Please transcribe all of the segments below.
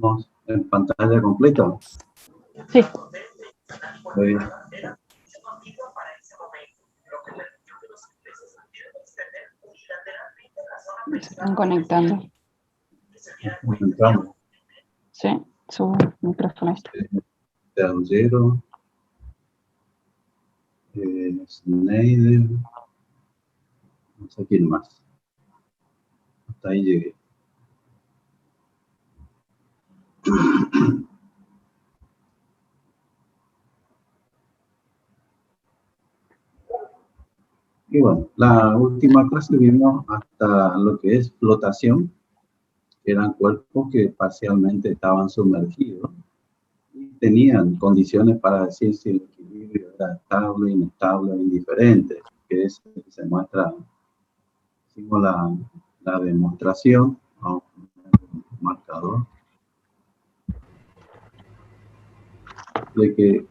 Vemos en pantalla completa. Sí. Se están conectando. Entramos. Sí, su micrófono está. Tangero. Schneider. No sé quién más. Hasta ahí llegué. Y bueno, la última clase vimos hasta lo que es flotación, que eran cuerpos que parcialmente estaban sumergidos y tenían condiciones para decir si el equilibrio era estable, inestable o indiferente, que es lo que se muestra. Hicimos la demostración, vamos a poner un marcador, de que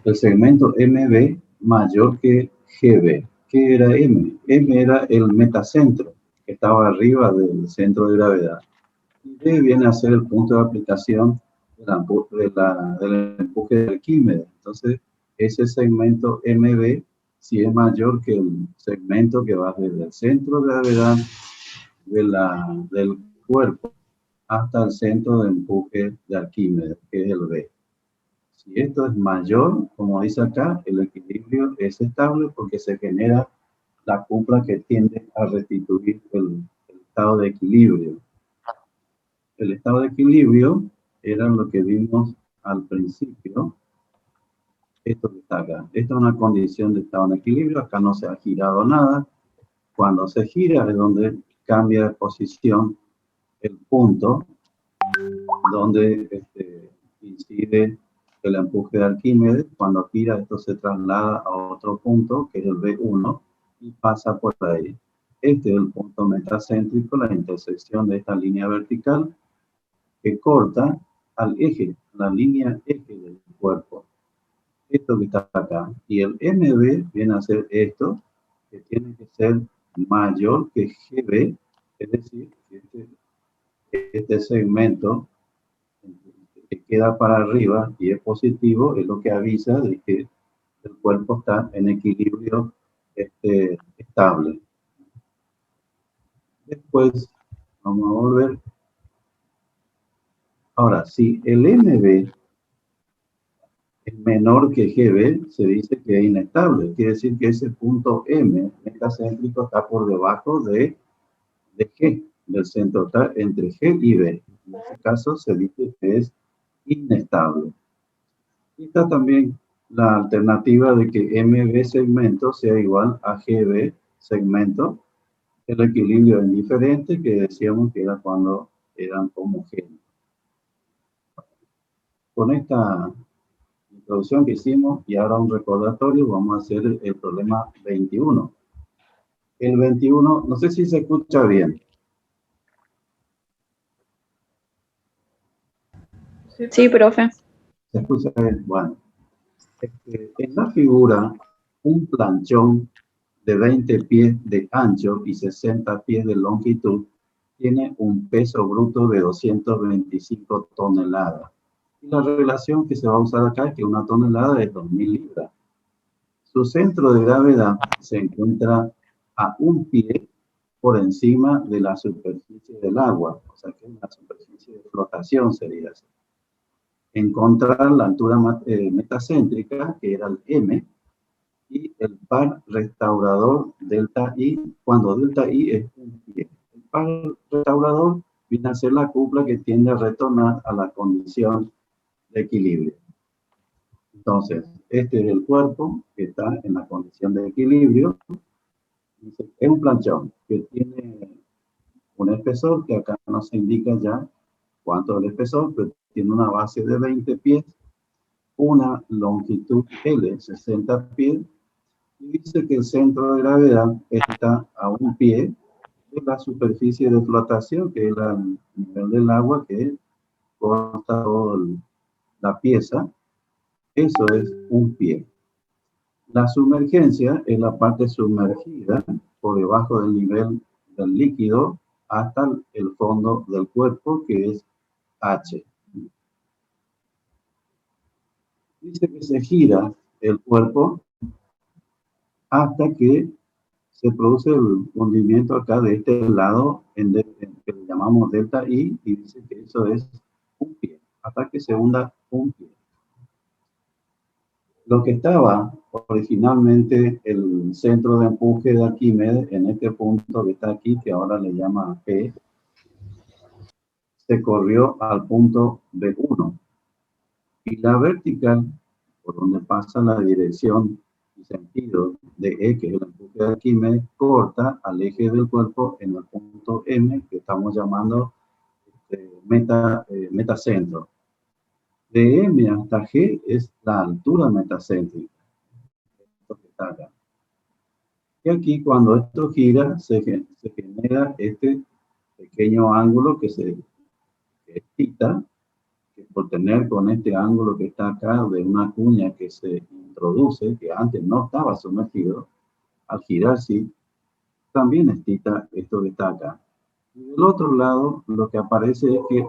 el segmento MB mayor que GB. ¿Qué era M? M era el metacentro, que estaba arriba del centro de gravedad. Y B viene a ser el punto de aplicación del empuje de Arquímedes. Entonces, ese segmento MB, si es mayor que el segmento que va desde el centro de gravedad del cuerpo hasta el centro de empuje de Arquímedes, que es el B. Si esto es mayor, como dice acá, el equilibrio es estable porque se genera la cupla que tiende a restituir el estado de equilibrio. El estado de equilibrio era lo que vimos al principio. Esto que está acá. Esta es una condición de estado de equilibrio. Acá no se ha girado nada. Cuando se gira es donde cambia de posición el punto donde incide el empuje de Arquímedes. Cuando gira, esto se traslada a otro punto, que es el B1, y pasa por ahí. Este es el punto metacéntrico, la intersección de esta línea vertical que corta al eje, la línea eje del cuerpo. Esto que está acá. Y el MB viene a ser esto, que tiene que ser mayor que GB, es decir, que este segmento que queda para arriba y es positivo, es lo que avisa de que el cuerpo está en equilibrio estable. Después, vamos a volver. Ahora, si el MB es menor que GB, se dice que es inestable. Quiere decir que ese punto M metacéntrico está por debajo de G, del centro, está entre G y B. En este caso se dice que es inestable. Y está también la alternativa de que MB segmento sea igual a GB segmento. El equilibrio es indiferente, que decíamos que era cuando eran homogéneos. Con esta introducción que hicimos y ahora un recordatorio, vamos a hacer el problema 21. El 21, no sé si se escucha bien. Sí, profe. ¿Se escucha bien? Bueno. En la figura, un planchón de 20 pies de ancho y 60 pies de longitud tiene un peso bruto de 225 toneladas. Y la relación que se va a usar acá es que una tonelada es 2000 libras. Su centro de gravedad se encuentra a un pie por encima de la superficie del agua, o sea que la superficie de flotación sería así. Encontrar la altura metacéntrica, que era el M, y el par restaurador delta I, cuando delta I es un pie. El par restaurador viene a ser la cupla que tiende a retornar a la condición de equilibrio. Entonces, este es el cuerpo que está en la condición de equilibrio. Es un planchón que tiene un espesor, que acá no se indica ya cuánto es el espesor, pero tiene una base de 20 pies, una longitud L, 60 pies, y dice que el centro de gravedad está a un pie de la superficie de flotación, que es el nivel del agua que corta toda la pieza. Eso es un pie. La sumergencia es la parte sumergida por debajo del nivel del líquido hasta el fondo del cuerpo, que es H. Dice que se gira el cuerpo hasta que se produce el hundimiento acá de este lado que le llamamos delta I, y dice que eso es un pie, hasta que se hunda un pie. Lo que estaba originalmente el centro de empuje de Arquímedes, en este punto que está aquí, que ahora le llama P, se corrió al punto B1. Y la vertical, por donde pasa la dirección y sentido de E, que es el empuje de Arquímedes, corta al eje del cuerpo en el punto M, que estamos llamando metacentro. De M hasta G es la altura metacéntrica. Esto que está acá. Y aquí, cuando esto gira, se genera este pequeño ángulo que es θ, que por tener con este ángulo que está acá de una cuña que se introduce, que antes no estaba sumergido, al girar sí, también es θ esto que está acá. Y del otro lado, lo que aparece es que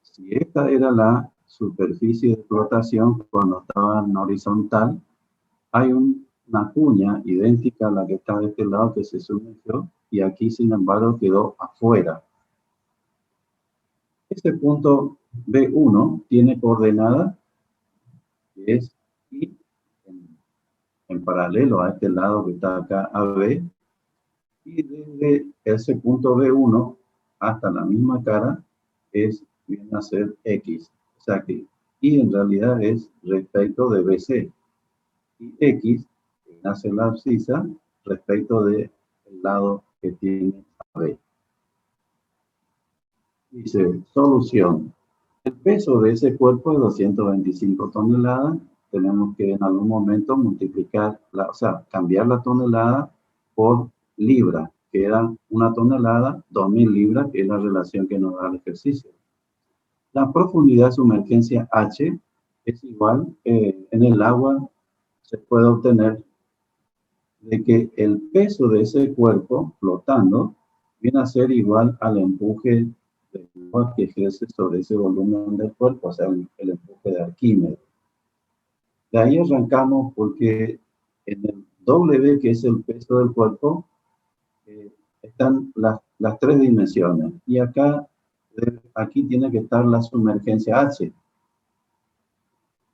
si esta era la superficie de flotación cuando estaba en horizontal, hay una cuña idéntica a la que está de este lado que se sumergió, y aquí sin embargo quedó afuera. Este punto B1 tiene coordenada, que es I en paralelo a este lado que está acá, AB, y desde ese punto B1 hasta la misma cara viene a ser X. O sea que I en realidad es respecto de BC, y X viene a ser la abscisa respecto del lado que tiene AB. Dice, solución. El peso de ese cuerpo es 225 toneladas. Tenemos que en algún momento multiplicar, o sea, cambiar la tonelada por libra, que era una tonelada, 2000 libras, que es la relación que nos da el ejercicio. La profundidad de sumergencia H es igual, en el agua se puede obtener de que el peso de ese cuerpo flotando viene a ser igual al empuje del agua que ejerce sobre ese volumen del cuerpo, o sea, el empuje de Arquímedes. De ahí arrancamos porque en el W, que es el peso del cuerpo, están las tres dimensiones. Y aquí tiene que estar la sumergencia H.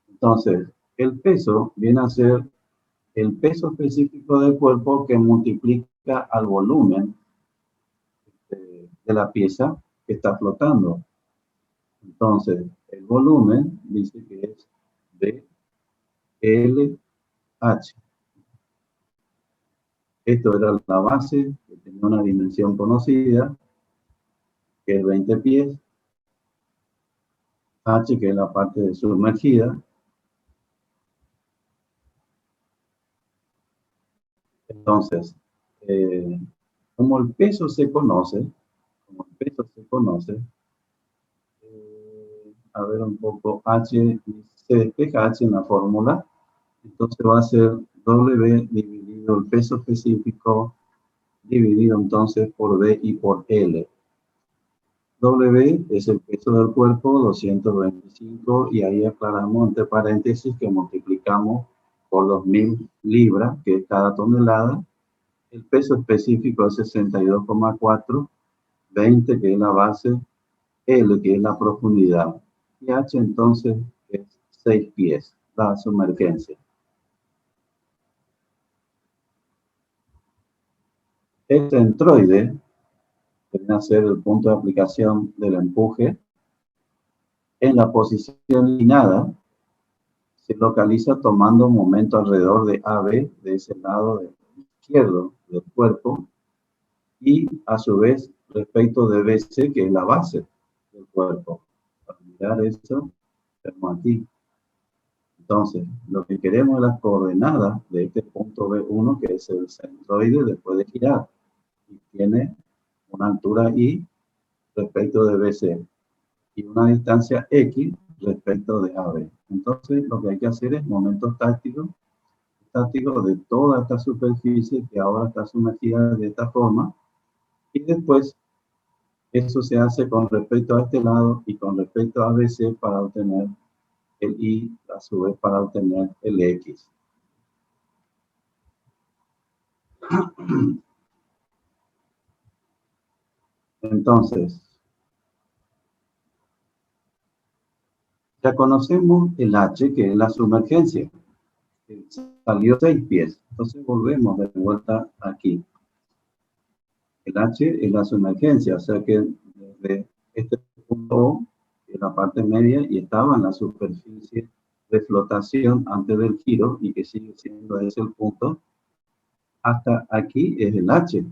Entonces, el peso viene a ser el peso específico del cuerpo que multiplica al volumen de la pieza que está flotando. Entonces, el volumen dice que es BLH. Esto era la base, que tenía una dimensión conocida, que es 20 pies. H, que es la parte sumergida. Entonces, como el peso se conoce, a ver un poco, H, se despeja H en la fórmula, entonces va a ser W dividido el peso específico, dividido entonces por B y por L. W es el peso del cuerpo, 225, y ahí aclaramos entre paréntesis que multiplicamos por 2000 libras, que es cada tonelada. El peso específico es 62,4, 20 que es la base, L que es la profundidad, y H entonces es 6 pies, la sumergencia. El centroide, que viene a ser el punto de aplicación del empuje, en la posición inclinada, se localiza tomando momento alrededor de AB, de ese lado izquierdo del cuerpo, y a su vez respecto de BC, que es la base del cuerpo. Para mirar esto, tenemos aquí. Entonces, lo que queremos es las coordenadas de este punto B1, que es el centroide después de girar. Y tiene una altura I respecto de BC y una distancia X respecto de AB. Entonces, lo que hay que hacer es momentos estáticos de toda esta superficie que ahora está sumergida de esta forma, y después Eso se hace con respecto a este lado y con respecto a ABC para obtener el Y, a su vez para obtener el X. Entonces, ya conocemos el H, que es la sumergencia. Salió 6 pies. Entonces volvemos de vuelta aquí. El H es la sumergencia, o sea que desde este punto O, en la parte media, y estaba en la superficie de flotación antes del giro, y que sigue siendo ese el punto, hasta aquí es el H.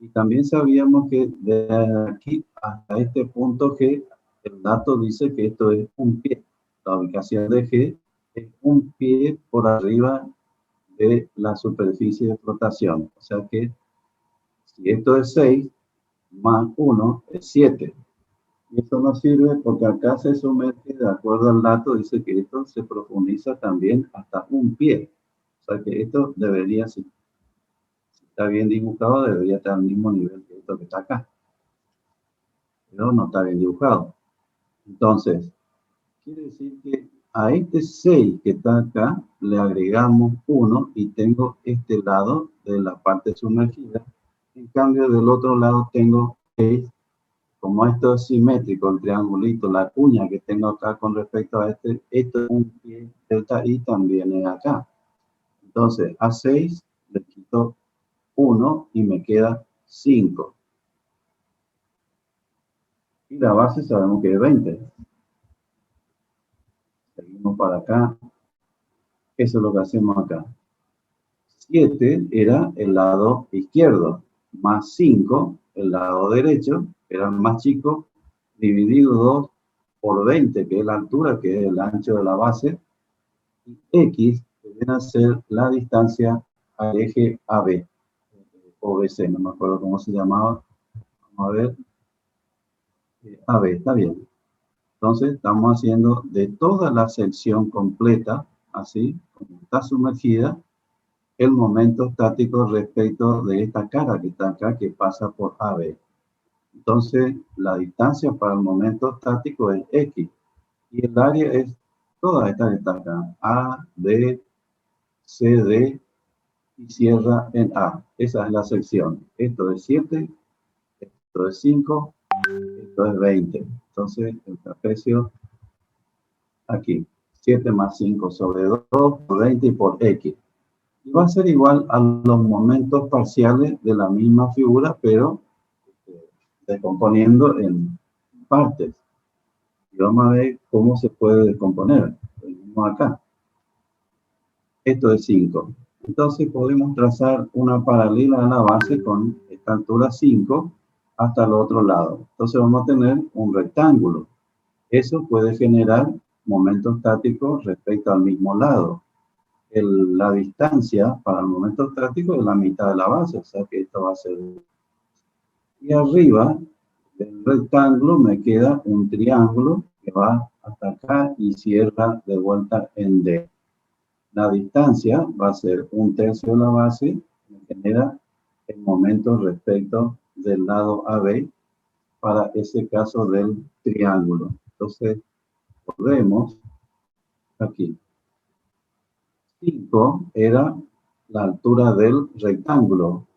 Y también sabíamos que de aquí hasta este punto G, el dato dice que esto es un pie. La ubicación de G es un pie por arriba de la superficie de flotación. O sea que si esto es 6, más 1 es 7. Y esto nos sirve porque acá se sumerge, de acuerdo al dato, dice que esto se profundiza también hasta un pie. O sea que esto debería, si está bien dibujado, debería estar al mismo nivel que esto que está acá. Pero no está bien dibujado. Entonces, quiere decir que a este 6 que está acá, le agregamos 1 y tengo este lado de la parte sumergida. En cambio, del otro lado tengo 6. Como esto es simétrico, el triangulito, la cuña que tengo acá con respecto a este, esto es un pie delta I también es acá. Entonces, a 6 le quito 1 y me queda 5. Y la base sabemos que es 20. Seguimos para acá. Eso es lo que hacemos acá. 7 era el lado izquierdo, más 5 el lado derecho, era más chico, dividido 2 por 20, que es la altura, que es el ancho de la base, y X, que viene a ser la distancia al eje AB, o BC, no me acuerdo cómo se llamaba. Vamos a ver. AB, está bien. Entonces, estamos haciendo de toda la sección completa, así, como está sumergida, el momento estático respecto de esta cara que está acá, que pasa por AB. Entonces, la distancia para el momento estático es X. Y el área es toda esta que está acá. A, B, C, D, y cierra en A. Esa es la sección. Esto es 7, esto es 5, esto es 20. Entonces, el trapecio aquí. 7 más 5 sobre 2 por 20 y por X. Y va a ser igual a los momentos parciales de la misma figura, pero descomponiendo en partes. Y vamos a ver cómo se puede descomponer. Venimos acá. Esto es 5. Entonces podemos trazar una paralela a la base con esta altura 5 hasta el otro lado. Entonces vamos a tener un rectángulo. Eso puede generar momento estático respecto al mismo lado. La distancia para el momento estático es la mitad de la base, o sea que esto va a ser. Y arriba del rectángulo me queda un triángulo que va hasta acá y cierra de vuelta en D. La distancia va a ser 1/3 de la base, que genera el momento respecto del lado AB para ese caso del triángulo. Entonces, volvemos aquí. 5 era la altura del rectángulo,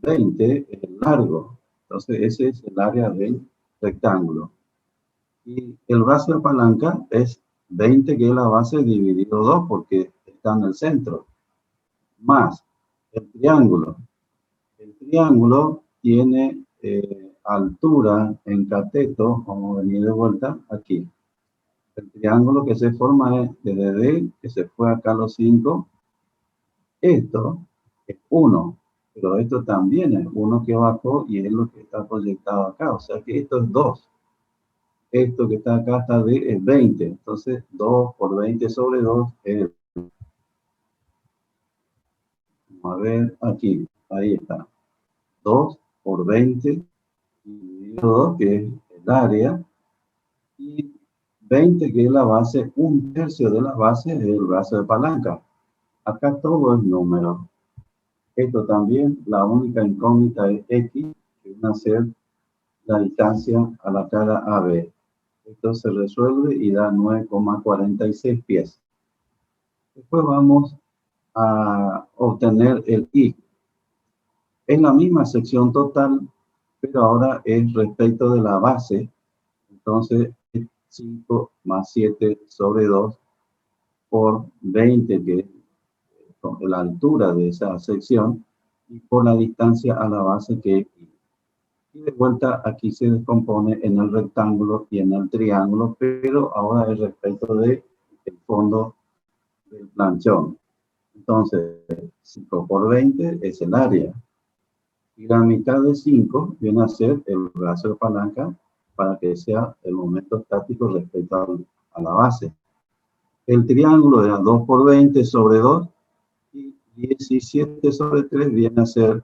20 es el largo. Entonces, ese es el área del rectángulo. Y el brazo de palanca es 20, que es la base, dividido 2, porque está en el centro, más el triángulo. El triángulo tiene altura en cateto, vamos a venir de vuelta aquí. El triángulo que se forma es desde D, que se fue acá a los 5. Esto es 1, pero esto también es 1 que bajó y es lo que está proyectado acá. O sea que esto es 2. Esto que está acá está D es 20. Entonces 2 por 20 sobre 2 es. Vamos a ver aquí. Ahí está. 2 por 20 dividido 2, que es el área. Y 20, que es la base, 1/3 de la base es el brazo de palanca. Acá todo es número. Esto también, la única incógnita es X, que viene a ser la distancia a la cara AB. Esto se resuelve y da 9,46 pies. Después vamos a obtener el I. Es la misma sección total, pero ahora es respecto de la base. Entonces, es 5 más 7 sobre 2 por 20, que es la altura de esa sección, y por la distancia a la base, que es I. Y de vuelta aquí se descompone en el rectángulo y en el triángulo, pero ahora es respecto del fondo del planchón. Entonces, 5 por 20 es el área. Y la mitad de 5 viene a ser el brazo de palanca para que sea el momento estático respecto a la base. El triángulo era 2 por 20 sobre 2 y 17 sobre 3 viene a ser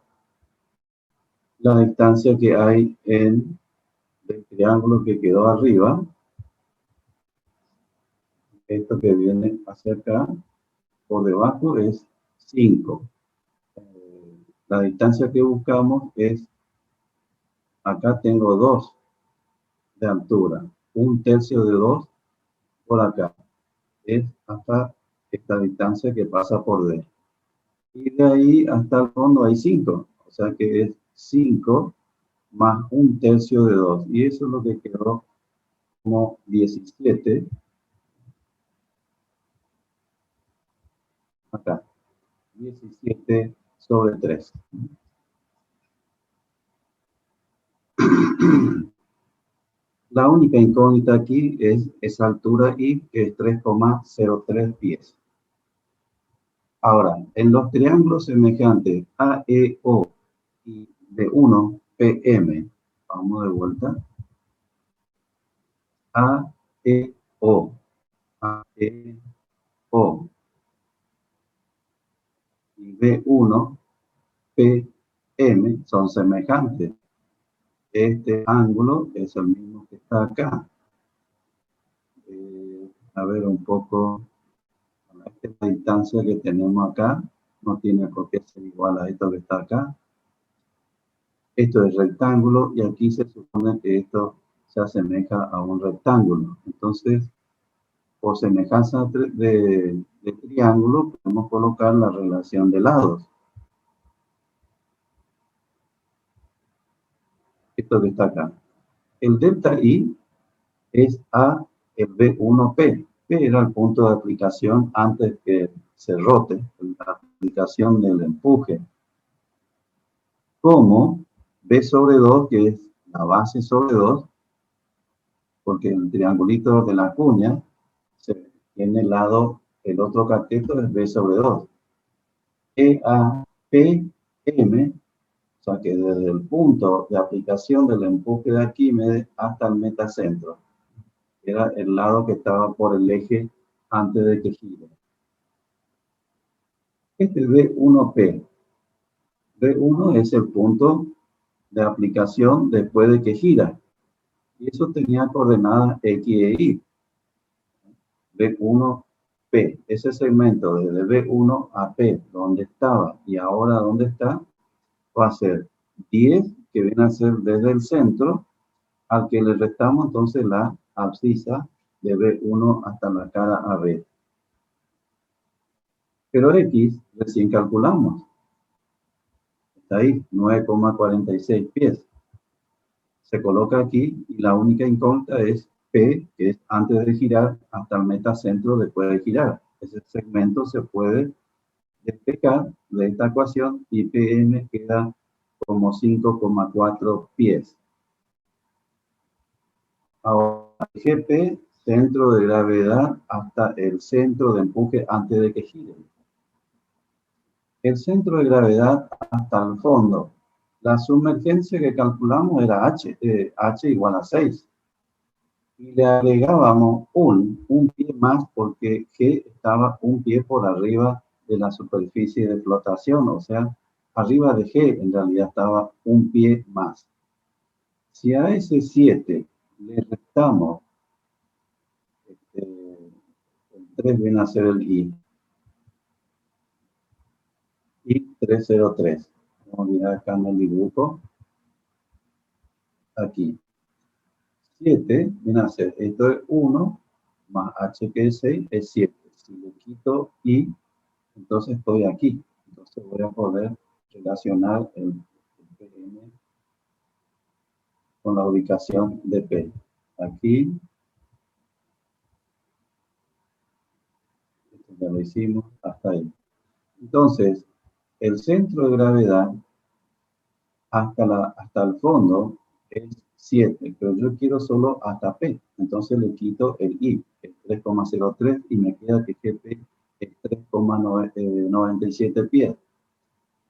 la distancia que hay en el triángulo que quedó arriba. Esto que viene hacia acá, por debajo es 5. La distancia que buscamos es, acá tengo 2 de altura, 1/3 de 2 por acá. Es hasta esta distancia que pasa por D. Y de ahí hasta el fondo hay 5. O sea que es 5 más 1/3 de 2. Y eso es lo que quedó como 17. Acá. 17 sobre 3. La única incógnita aquí es esa altura I, que es 3,03 pies. Ahora, en los triángulos semejantes AEO y B1 PM, vamos de vuelta. AEO, AEO y B1 PM son semejantes. Este ángulo es el mismo que está acá. A ver un poco, esta distancia que tenemos acá no tiene por qué ser igual a esto que está acá. Esto es rectángulo y aquí se supone que esto se asemeja a un rectángulo. Entonces, por semejanza de triángulo, podemos colocar la relación de lados. Esto que está acá. El delta I es a el B1P. P era el punto de aplicación antes que se rote, la aplicación del empuje. Como B sobre 2, que es la base sobre 2, porque el triangulito de la cuña tiene el lado, el otro cateto es B sobre 2. EAPM, o sea que desde el punto de aplicación del empuje de Arquímedes hasta el metacentro. Era el lado que estaba por el eje antes de que gire. Este es B1P. B1 es el punto de aplicación después de que gira. Y eso tenía coordenadas X e Y. B1P. Ese segmento desde B1 a P, donde estaba y ahora donde está, va a ser 10, que viene a ser desde el centro, al que le restamos entonces la abscisa de B1 hasta la cara AB. Pero X recién calculamos. Está ahí, 9,46 pies. Se coloca aquí y la única incógnita es P, que es antes de girar, hasta el metacentro después de girar. Ese segmento se puede despejar de esta ecuación y PM queda como 5,4 pies. Ahora, GP, centro de gravedad hasta el centro de empuje antes de que gire. El centro de gravedad hasta el fondo. La sumergencia que calculamos era H igual a 6. Y le agregábamos un pie más porque G estaba un pie por arriba de la superficie de flotación. O sea, arriba de G en realidad estaba un pie más. Si a ese 7 le restamos, el 3 viene a ser el I. I 303. Vamos a mirar acá en el dibujo. aquí. 7 viene a ser, esto es 1 más h que es 6 es 7. Si le quito i, entonces estoy aquí. Entonces voy a poder relacionar el Pn con la ubicación de P. Aquí, esto ya lo hicimos, hasta ahí. Entonces, el centro de gravedad hasta el fondo es 7, pero yo quiero solo hasta P. Entonces le quito el I, es 3,03, y me queda que GP es 3,97 pies.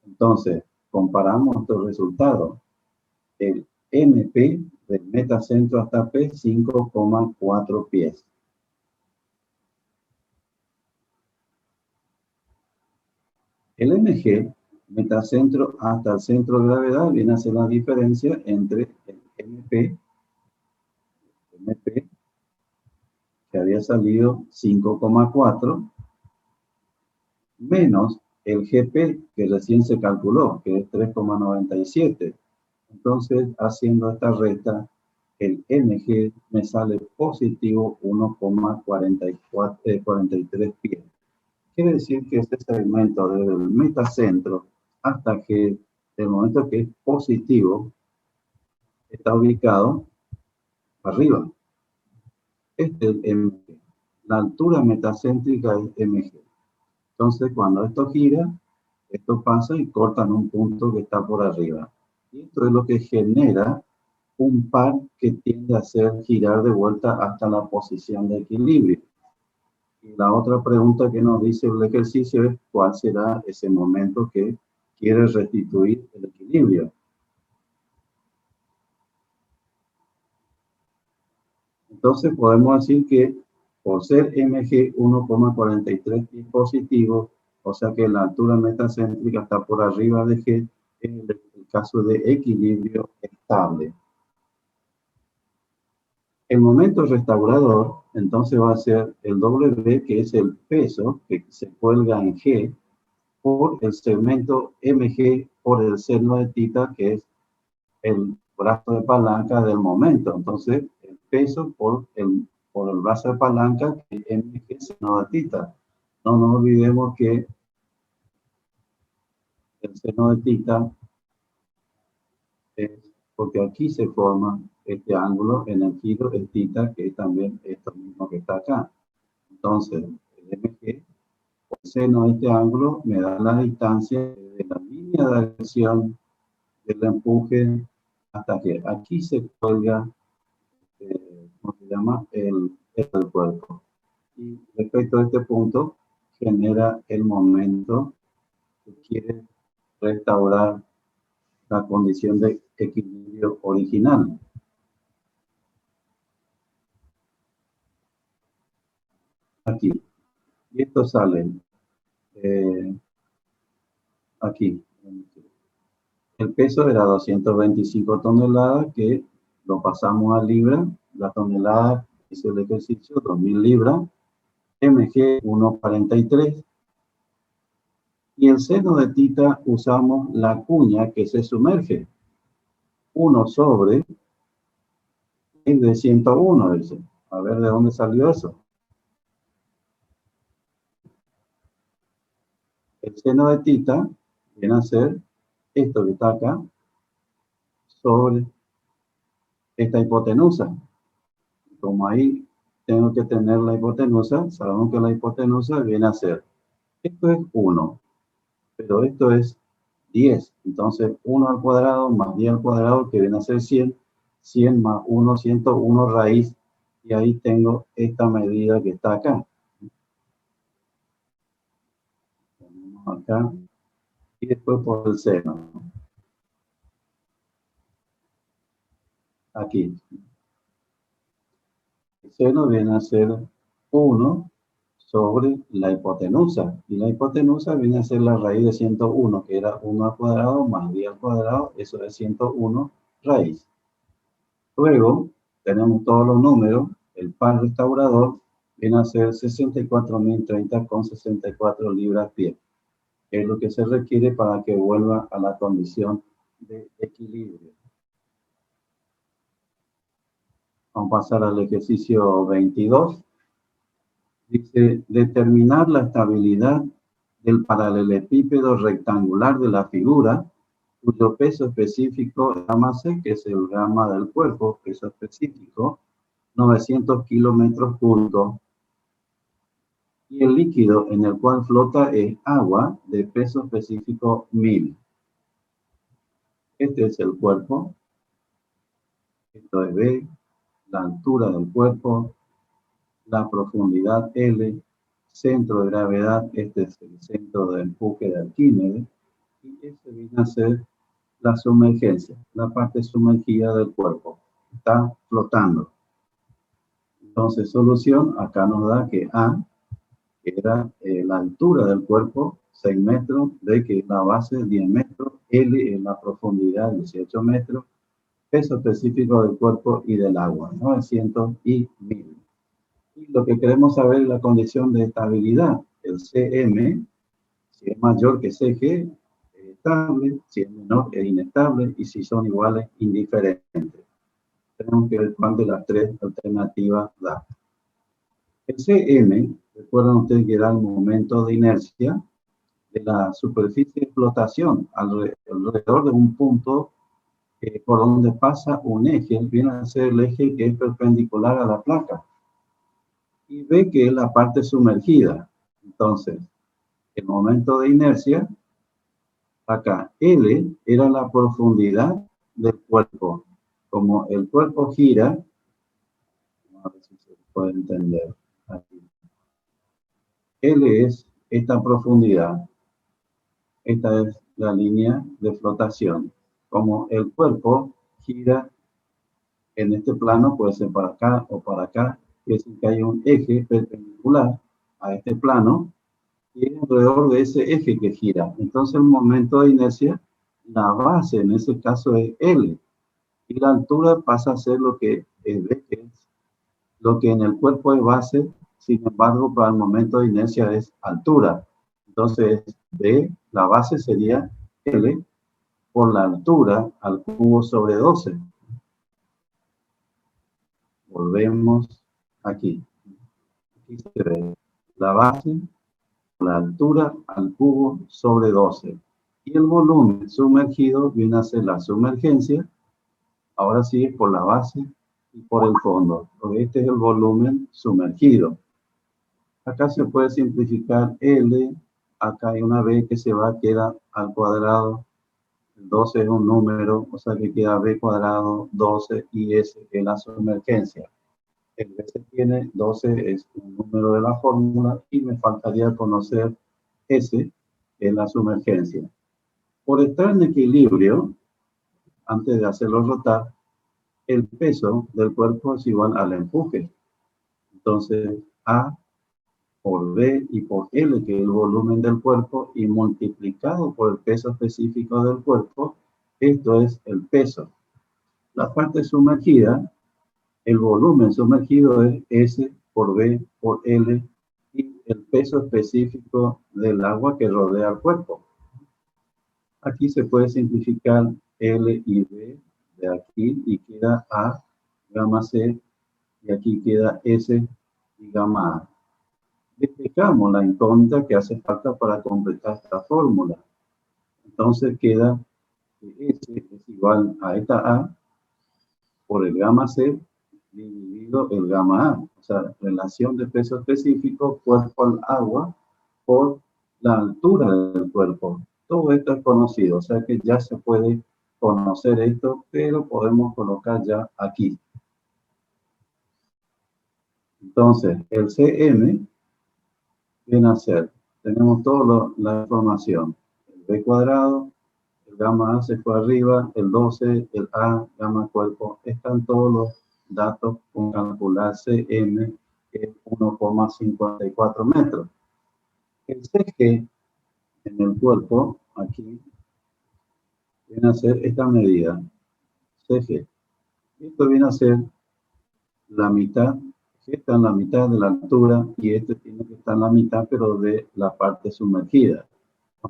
Entonces, comparamos estos resultados. El MP del metacentro hasta P, 5,4 pies. El MG, metacentro hasta el centro de gravedad, viene a ser la diferencia entre el MP, que había salido 5,4, menos el GP, que recién se calculó, que es 3,97. Entonces, haciendo esta resta, el MG me sale positivo 1,43 pies. Quiere decir que este segmento desde el metacentro hasta que el momento que es positivo está ubicado arriba. Este es el MG. La altura metacéntrica es MG. Entonces, cuando esto gira, esto pasa y cortan un punto que está por arriba. Y esto es lo que genera un par que tiende a hacer girar de vuelta hasta la posición de equilibrio. Y la otra pregunta que nos dice el ejercicio es cuál será ese momento que quiere restituir el equilibrio. Entonces podemos decir que por ser MG 1,43 pies positivo, o sea que la altura metacéntrica está por arriba de G, en el caso de equilibrio estable. El momento restaurador, entonces va a ser el W, que es el peso que se cuelga en G, por el segmento MG por el seno de θ, que es el brazo de palanca del momento. Entonces, el peso por el brazo de palanca, que es MG seno de θ. No nos olvidemos que el seno de θ es porque aquí se forma este ángulo en el giro de θ, que es también esto mismo que está acá. Entonces, el MG, el seno de este ángulo, me da la distancia de la línea de acción del empuje hasta que aquí se cuelga, ¿cómo se llama? El cuerpo. Y respecto a este punto, genera el momento que quiere restaurar la condición de equilibrio original. Aquí. Y esto sale aquí. El peso era 225 toneladas, que lo pasamos a libra. La tonelada, hice el ejercicio, 2000 libras. MG 1,43. Y el seno de θ usamos la cuña que se sumerge. 1 sobre es de 101, dice. A ver de dónde salió eso. El seno de θ viene a ser esto que está acá sobre esta hipotenusa. Como ahí tengo que tener la hipotenusa, sabemos que la hipotenusa viene a ser, esto es 1, pero esto es 10. Entonces 1 al cuadrado más 10 al cuadrado, que viene a ser 100. 100 más 1, 101 raíz. Y ahí tengo esta medida que está acá. Ponemos acá. Y después por el seno. Aquí. El seno viene a ser 1 sobre la hipotenusa. Y la hipotenusa viene a ser la raíz de 101, que era 1 al cuadrado más 10 al cuadrado. Eso es 101 raíz. Luego tenemos todos los números. El par restaurador viene a ser 64.030,64 libras-pie. Es lo que se requiere para que vuelva a la condición de equilibrio. Vamos a pasar al ejercicio 22. Dice, determinar la estabilidad del paralelepípedo rectangular de la figura, cuyo peso específico es gamma c, que es el gamma del cuerpo, peso específico, 900 kilómetros cúbicos, y el líquido en el cual flota es agua de peso específico 1000. Este es el cuerpo, esto es B, la altura del cuerpo, la profundidad L, centro de gravedad, este es el centro de empuje de Arquímedes, y este viene a ser la sumergencia, la parte sumergida del cuerpo, está flotando. Entonces, solución, acá nos da que A era la altura del cuerpo, 6 metros, B que es la base, 10 metros, L es la profundidad, 18 metros, peso específico del cuerpo y del agua, 900 y 1000. Y lo que queremos saber es la condición de estabilidad. El Cm, si es mayor que Cg, es estable, si es menor es inestable, y si son iguales, indiferentes. Tenemos que ver cuál de las tres alternativas da. El Cm, recuerdan ustedes que era el momento de inercia de la superficie de flotación alrededor de un punto por donde pasa un eje, viene a ser el eje que es perpendicular a la placa. Y ve que es la parte sumergida. Entonces, el momento de inercia, acá, L era la profundidad del cuerpo. Como el cuerpo gira, a ver si se puede entender aquí. L es esta profundidad. Esta es la línea de flotación. Como el cuerpo gira en este plano, puede ser para acá o para acá, es decir, que hay un eje perpendicular a este plano, y es alrededor de ese eje que gira. Entonces, el momento de inercia, la base en ese caso es L, y la altura pasa a ser lo que es B, que es lo que en el cuerpo es base, sin embargo, para el momento de inercia es altura. Entonces, B, la base sería L por la altura al cubo sobre 12. Volvemos aquí. Aquí se ve la base, la altura al cubo sobre 12. Y el volumen sumergido viene a ser la sumergencia, ahora sí por la base y por el fondo. Porque este es el volumen sumergido. Acá se puede simplificar L, acá hay una B que se va, queda al cuadrado. El 12 es un número, o sea que queda B cuadrado, 12, y S es la sumergencia. El B se tiene, 12 es un número de la fórmula, y me faltaría conocer S, que es la sumergencia. Por estar en equilibrio, antes de hacerlo rotar, el peso del cuerpo es igual al empuje. Entonces, A por B y por L, que es el volumen del cuerpo, y multiplicado por el peso específico del cuerpo, esto es el peso. La parte sumergida, el volumen sumergido es S por B por L, y el peso específico del agua que rodea el cuerpo. Aquí se puede simplificar L y B de aquí, y queda A, gamma C, y aquí queda S y gamma A. Despejamos la incógnita que hace falta para completar esta fórmula. Entonces queda que S es igual a esta A por el gamma C dividido el gamma A. O sea, relación de peso específico, cuerpo al agua, por la altura del cuerpo. Todo esto es conocido, o sea que ya se puede conocer esto, pero podemos colocar ya aquí. Entonces, el Cm viene a ser, tenemos toda la información, el B cuadrado, el gamma A se fue arriba, el 12, el A, gamma cuerpo, están todos los datos con calcular Cm, que es 1,54 metros. El Cg en el cuerpo, aquí, viene a ser esta medida, Cg. Esto viene a ser la mitad, está en la mitad de la altura, y este tiene que estar en la mitad, pero de la parte sumergida.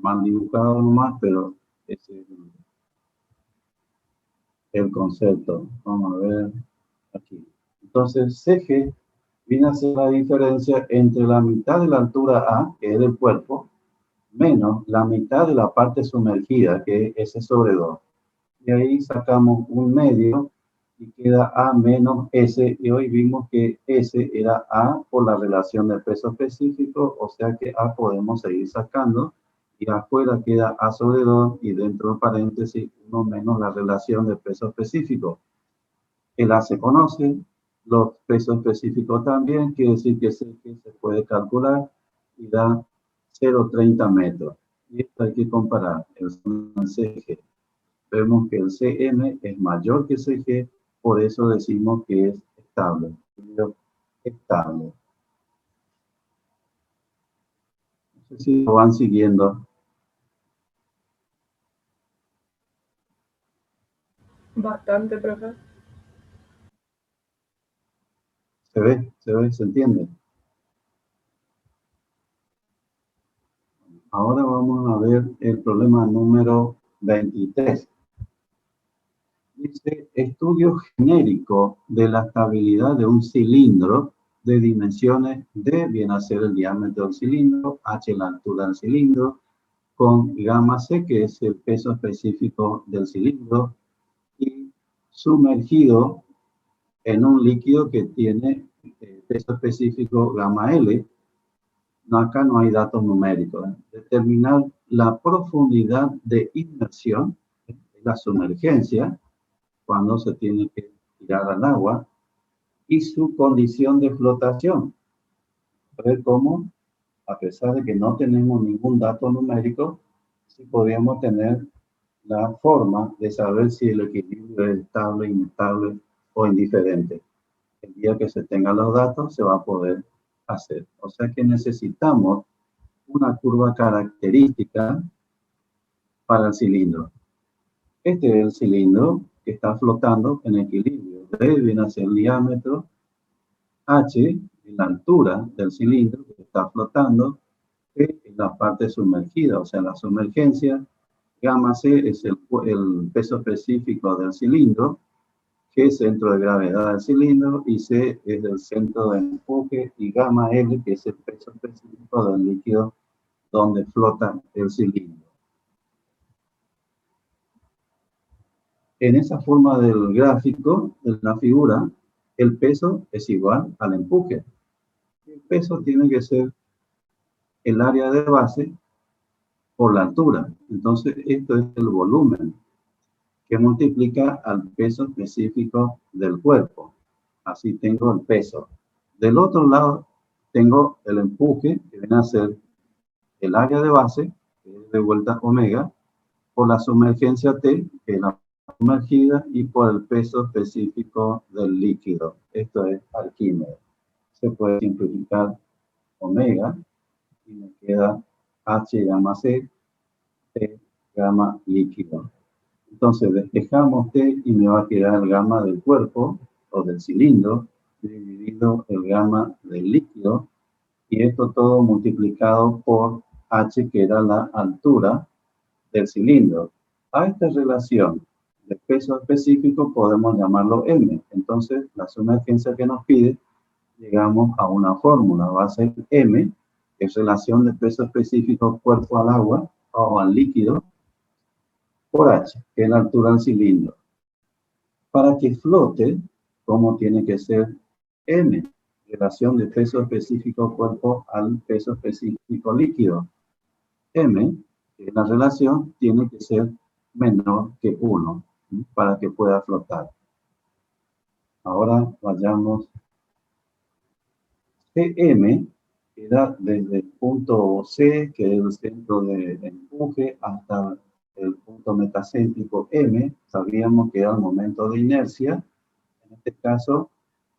Mal dibujado nomás, pero ese es el concepto. Vamos a ver aquí. Entonces, CG viene a ser la diferencia entre la mitad de la altura A, que es del cuerpo, menos la mitad de la parte sumergida, que es S sobre 2. Y ahí sacamos un medio y queda A menos S, y hoy vimos que S era A por la relación de peso específico, o sea que A podemos seguir sacando, y afuera queda A sobre 2, y dentro de paréntesis 1 menos la relación de peso específico. El A se conoce, los pesos específicos también, quiere decir que se puede calcular y da 0,30 metros. Y esto hay que comparar el CG. Vemos que el CM es mayor que CG, por eso decimos que es estable. Estable. No sé si lo van siguiendo. Bastante, profe. Se entiende. Ahora vamos a ver el problema número 23. Dice, estudio genérico de la estabilidad de un cilindro de dimensiones D, viene a ser el diámetro del cilindro, H la altura del cilindro, con gamma C, que es el peso específico del cilindro, y sumergido en un líquido que tiene peso específico gamma L. No, acá no hay datos numéricos. Determinar la profundidad de inmersión, la sumergencia, cuando se tiene que tirar al agua, y su condición de flotación. Ver cómo, a pesar de que no tenemos ningún dato numérico, sí podríamos tener la forma de saber si el equilibrio es estable, inestable o indiferente. El día que se tengan los datos, se va a poder hacer. O sea que necesitamos una curva característica para el cilindro. Este es el cilindro que está flotando en equilibrio. D viene a ser el diámetro, H es la altura del cilindro que está flotando, P es la parte sumergida, o sea, la sumergencia, gamma C es el peso específico del cilindro, G es centro de gravedad del cilindro, y C es el centro de empuje, y gamma L, que es el peso específico del líquido donde flota el cilindro. En esa forma del gráfico, de la figura, el peso es igual al empuje. El peso tiene que ser el área de base por la altura. Entonces, esto es el volumen que multiplica al peso específico del cuerpo. Así tengo el peso. Del otro lado, tengo el empuje, que viene a ser el área de base, que es de vuelta omega, por la sumergencia T, que es la sumergida, y por el peso específico del líquido. Esto es Arquímedes. Se puede simplificar omega y me queda H gamma C, T gamma líquido. Entonces despejamos T y me va a quedar el gamma del cuerpo o del cilindro dividido el gamma del líquido, y esto todo multiplicado por H, que era la altura del cilindro. A esta relación de peso específico podemos llamarlo M. Entonces, la sumergencia que nos pide, llegamos a una fórmula. Va a ser M, que es relación de peso específico cuerpo al agua o al líquido, por H, que es la altura del cilindro. Para que flote, ¿cómo tiene que ser M? Relación de peso específico cuerpo al peso específico líquido. M, que la relación tiene que ser menor que 1 para que pueda flotar. Ahora vayamos. CM queda desde el punto C, que es el centro de empuje, hasta el punto metacéntrico M. Sabíamos que era el momento de inercia. En este caso,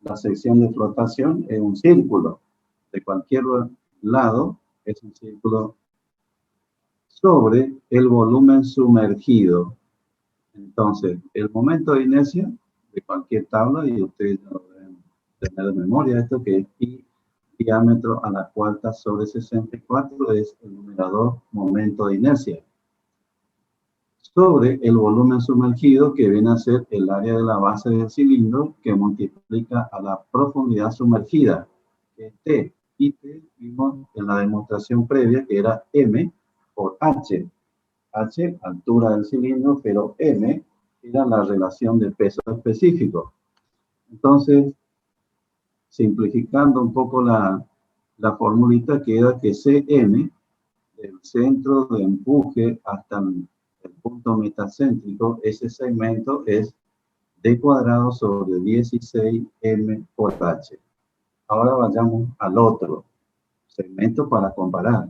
la sección de flotación es un círculo. De cualquier lado, es un círculo sobre el volumen sumergido. Entonces, el momento de inercia de cualquier tabla, y ustedes lo deben tener de memoria, esto que es pi diámetro a la cuarta sobre 64, es el numerador momento de inercia. sobre el volumen sumergido, que viene a ser el área de la base del cilindro, que multiplica a la profundidad sumergida, que es T. Y T vimos en la demostración previa que era M por H. H, altura del cilindro, pero M era la relación de peso específico. Entonces, simplificando un poco la formulita, queda que Cm, del centro de empuje hasta el punto metacéntrico, ese segmento es D cuadrado sobre 16M por H. Ahora vayamos al otro segmento para comparar.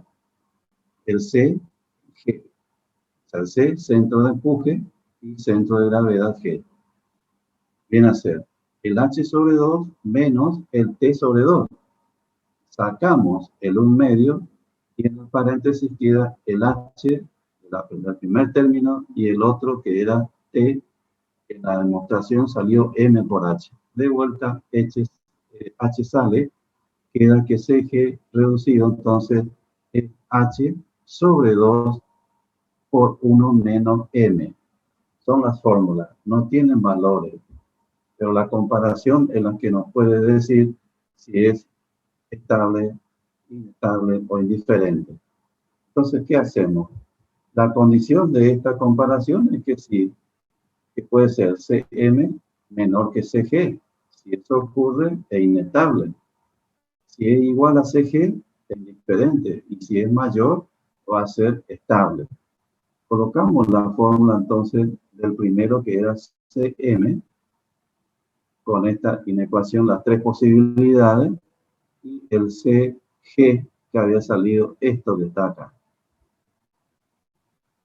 El C, G. O sea, el C, centro de empuje, y centro de gravedad G. Viene a ser el H sobre 2 menos el T sobre 2. Sacamos el 1 medio y en el paréntesis queda el H del primer término y el otro que era T. En la demostración salió M por H. De vuelta, H sale, queda que CG reducido, entonces es H sobre 2 por 1 menos M. Son las fórmulas, no tienen valores, pero la comparación es la que nos puede decir si es estable, inestable o indiferente. Entonces, ¿qué hacemos? La condición de esta comparación es que sí, que puede ser Cm menor que Cg. Si eso ocurre, es inestable. Si es igual a Cg, es indiferente. Y si es mayor, va a ser estable. Colocamos la fórmula entonces del primero que era Cm, con esta inecuación, las tres posibilidades, y el Cg que había salido, esto que está acá.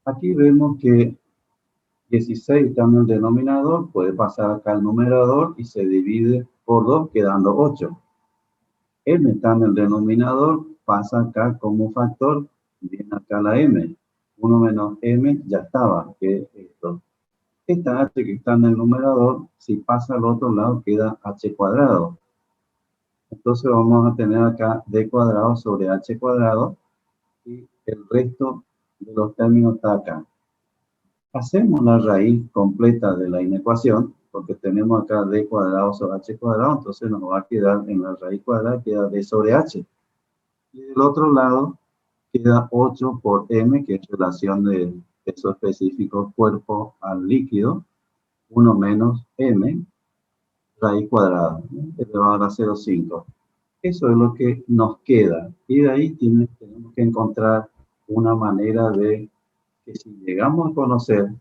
Aquí vemos que 16 está en el denominador, puede pasar acá al numerador y se divide por 2, quedando 8. M está en el denominador, pasa acá como factor, viene acá la M. 1 menos M ya estaba, que es esto. Esta H que está en el numerador, si pasa al otro lado, queda H cuadrado. Entonces vamos a tener acá D cuadrado sobre H cuadrado y el resto de los términos está acá. Hacemos la raíz completa de la inecuación, porque tenemos acá D cuadrado sobre H cuadrado, entonces nos va a quedar en la raíz cuadrada, queda D sobre H. Y del otro lado queda 8 por M, que es relación de peso específico cuerpo al líquido, 1 menos M, raíz cuadrada, elevado a la 0,5. Eso es lo que nos queda. Y de ahí tenemos que encontrar una manera de que si llegamos a conocer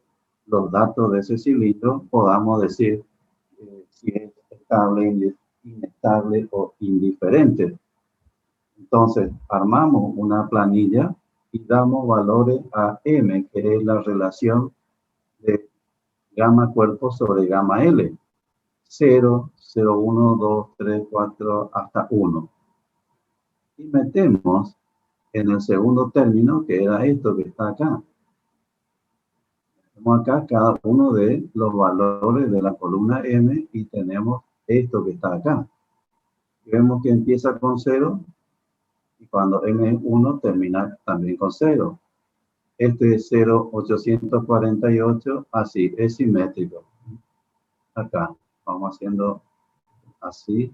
los datos de ese cilindro, podamos decir si es estable, inestable o indiferente. Entonces, armamos una planilla y damos valores a M, que es la relación de gamma cuerpo sobre gamma L. 0, 0, 1, 2, 3, 4, hasta 1. Y metemos en el segundo término, que era esto que está acá. Tenemos acá cada uno de los valores de la columna M y tenemos esto que está acá. Y vemos que empieza con 0 y cuando M es 1 termina también con 0. Este es 0,848, así, es simétrico. Acá, vamos haciendo así.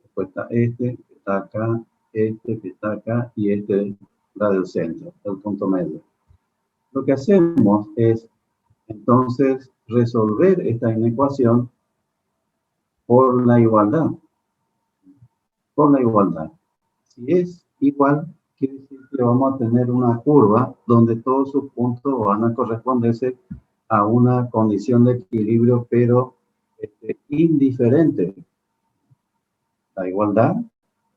Después está este que está acá, este que está acá y este la del centro, el punto medio. Lo que hacemos es entonces resolver esta inecuación por la igualdad. Por la igualdad. Si es igual, quiere decir que vamos a tener una curva donde todos sus puntos van a corresponderse a una condición de equilibrio, pero indiferente. La igualdad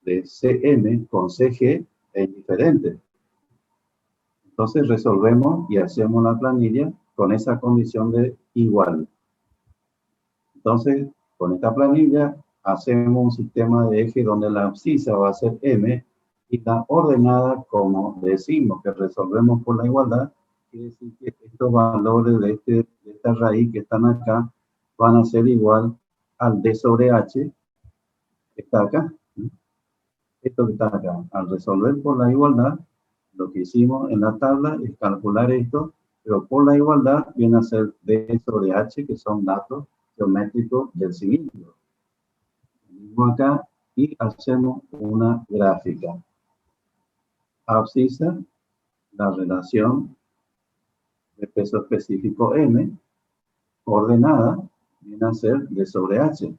de Cm con Cg es diferente. Entonces resolvemos y hacemos la planilla con esa condición de igual. Entonces, con esta planilla hacemos un sistema de eje donde la abscisa va a ser M y la ordenada, como decimos que resolvemos por la igualdad, quiere decir que estos valores de esta raíz que están acá van a ser igual al D sobre H que está acá. Esto que está acá. Al resolver por la igualdad, lo que hicimos en la tabla es calcular esto, pero por la igualdad viene a ser D sobre H, que son datos geométricos del cilindro. Venimos acá y hacemos una gráfica. Abscisa, la relación de peso específico M, ordenada, viene a ser D sobre H.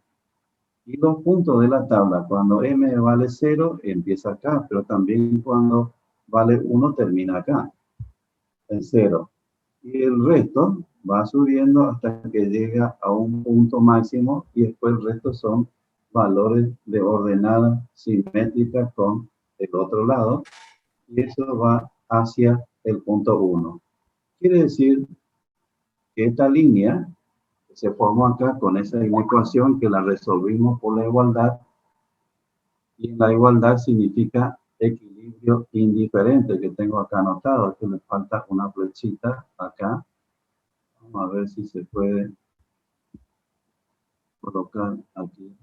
Y los puntos de la tabla, cuando M vale 0, empieza acá, pero también cuando vale 1, termina acá, en 0. Y el resto va subiendo hasta que llega a un punto máximo y después el resto son valores de ordenada simétrica con el otro lado y eso va hacia el punto 1. Quiere decir que esta línea que se formó acá con esa ecuación que la resolvimos por la igualdad, y la igualdad significa equilibrio indiferente, que tengo acá anotado, que me falta una flechita acá. Vamos a ver si se puede colocar aquí.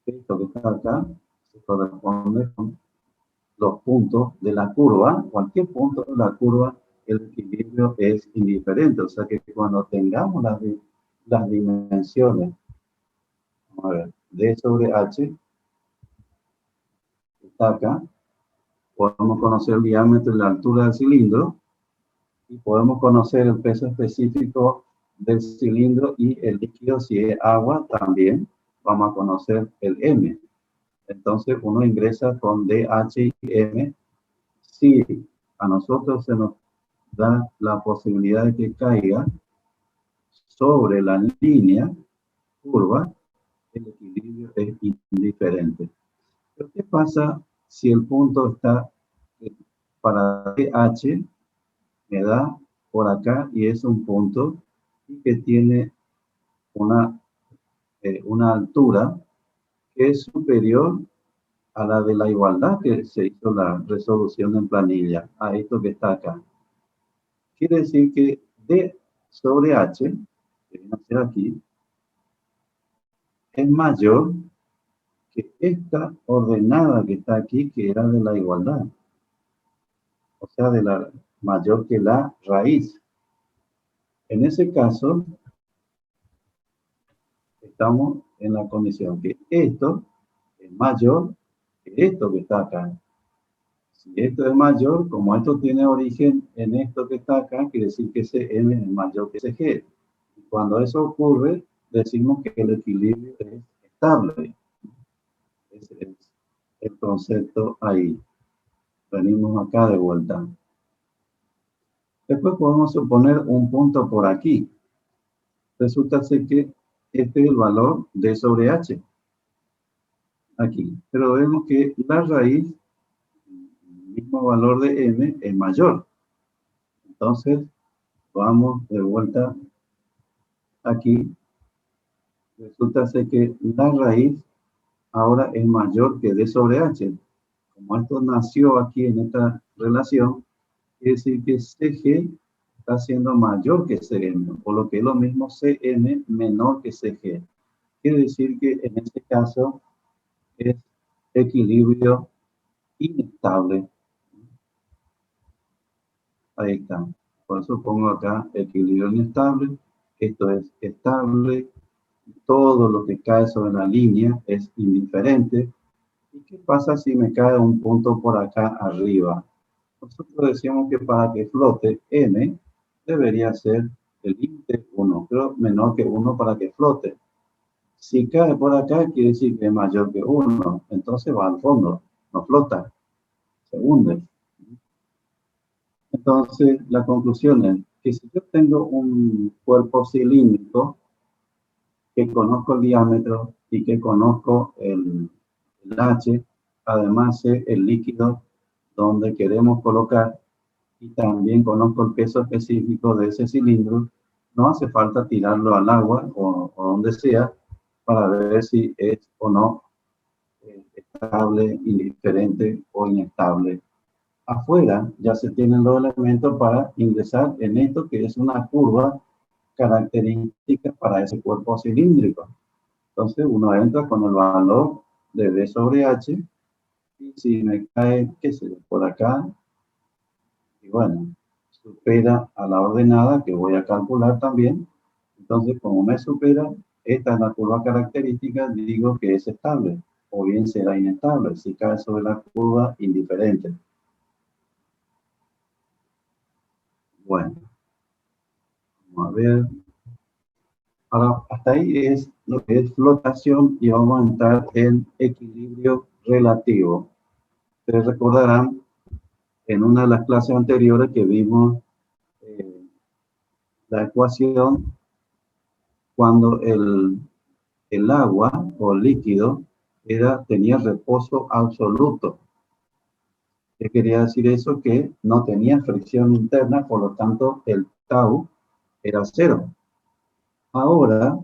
Esto que está acá se corresponde con los puntos de la curva. Cualquier punto de la curva, el equilibrio es indiferente. O sea que cuando tengamos las dimensiones, vamos a ver, D sobre H, está acá, podemos conocer el diámetro y la altura del cilindro, y podemos conocer el peso específico del cilindro y el líquido, si es agua, también vamos a conocer el M. Entonces uno ingresa con DH y M. Si a nosotros se nos da la posibilidad de que caiga sobre la línea curva, el equilibrio es indiferente. Pero ¿qué pasa si el punto está para DH? Me da por acá y es un punto y que tiene una altura que es superior a la de la igualdad que se hizo la resolución en planilla, a esto que está acá. Quiere decir que D sobre H, que viene a ser aquí, es mayor que esta ordenada que está aquí, que era de la igualdad. O sea, mayor que la raíz. En ese caso, estamos en la condición que esto es mayor que esto que está acá. Si esto es mayor, como esto tiene origen en esto que está acá, quiere decir que ese M es mayor que ese G. Y cuando eso ocurre, decimos que el equilibrio es estable. Ese es el concepto ahí. Venimos acá de vuelta. Después podemos suponer un punto por aquí. Resulta ser que este es el valor D sobre H. Aquí. Pero vemos que la raíz, el mismo valor de M, es mayor. Entonces, vamos de vuelta aquí. Resulta ser que la raíz ahora es mayor que D sobre H. Como esto nació aquí en esta relación, quiere decir que CG está siendo mayor que CM, por lo que es lo mismo CM menor que CG. Quiere decir que en este caso es equilibrio inestable. Ahí está. Por eso pongo acá equilibrio inestable. Esto es estable. Todo lo que cae sobre la línea es indiferente. ¿Y qué pasa si me cae un punto por acá arriba? Nosotros decíamos que para que flote M debería ser el límite 1, pero menor que 1 para que flote. Si cae por acá, quiere decir que es mayor que 1. Entonces va al fondo, no flota, se hunde. Entonces, la conclusión es que si yo tengo un cuerpo cilíndrico, que conozco el diámetro y que conozco el H, además sé el líquido donde queremos colocar y también conozco el peso específico de ese cilindro, no hace falta tirarlo al agua o donde sea para ver si es o no estable, indiferente o inestable. Afuera ya se tienen los elementos para ingresar en esto que es una curva característica para ese cuerpo cilíndrico. Entonces uno entra con el valor de D sobre H y si me cae, qué sé yo, por acá, y bueno, supera a la ordenada que voy a calcular también. Entonces, como me supera, esta es la curva característica, digo que es estable, o bien será inestable, si cae sobre la curva indiferente. Bueno, vamos a ver. Ahora, hasta ahí es lo que es flotación y vamos a entrar en equilibrio relativo. Ustedes recordarán en una de las clases anteriores que vimos la ecuación cuando el agua o líquido tenía reposo absoluto. ¿Qué quería decir eso? Que no tenía fricción interna, por lo tanto el tau era cero. Ahora,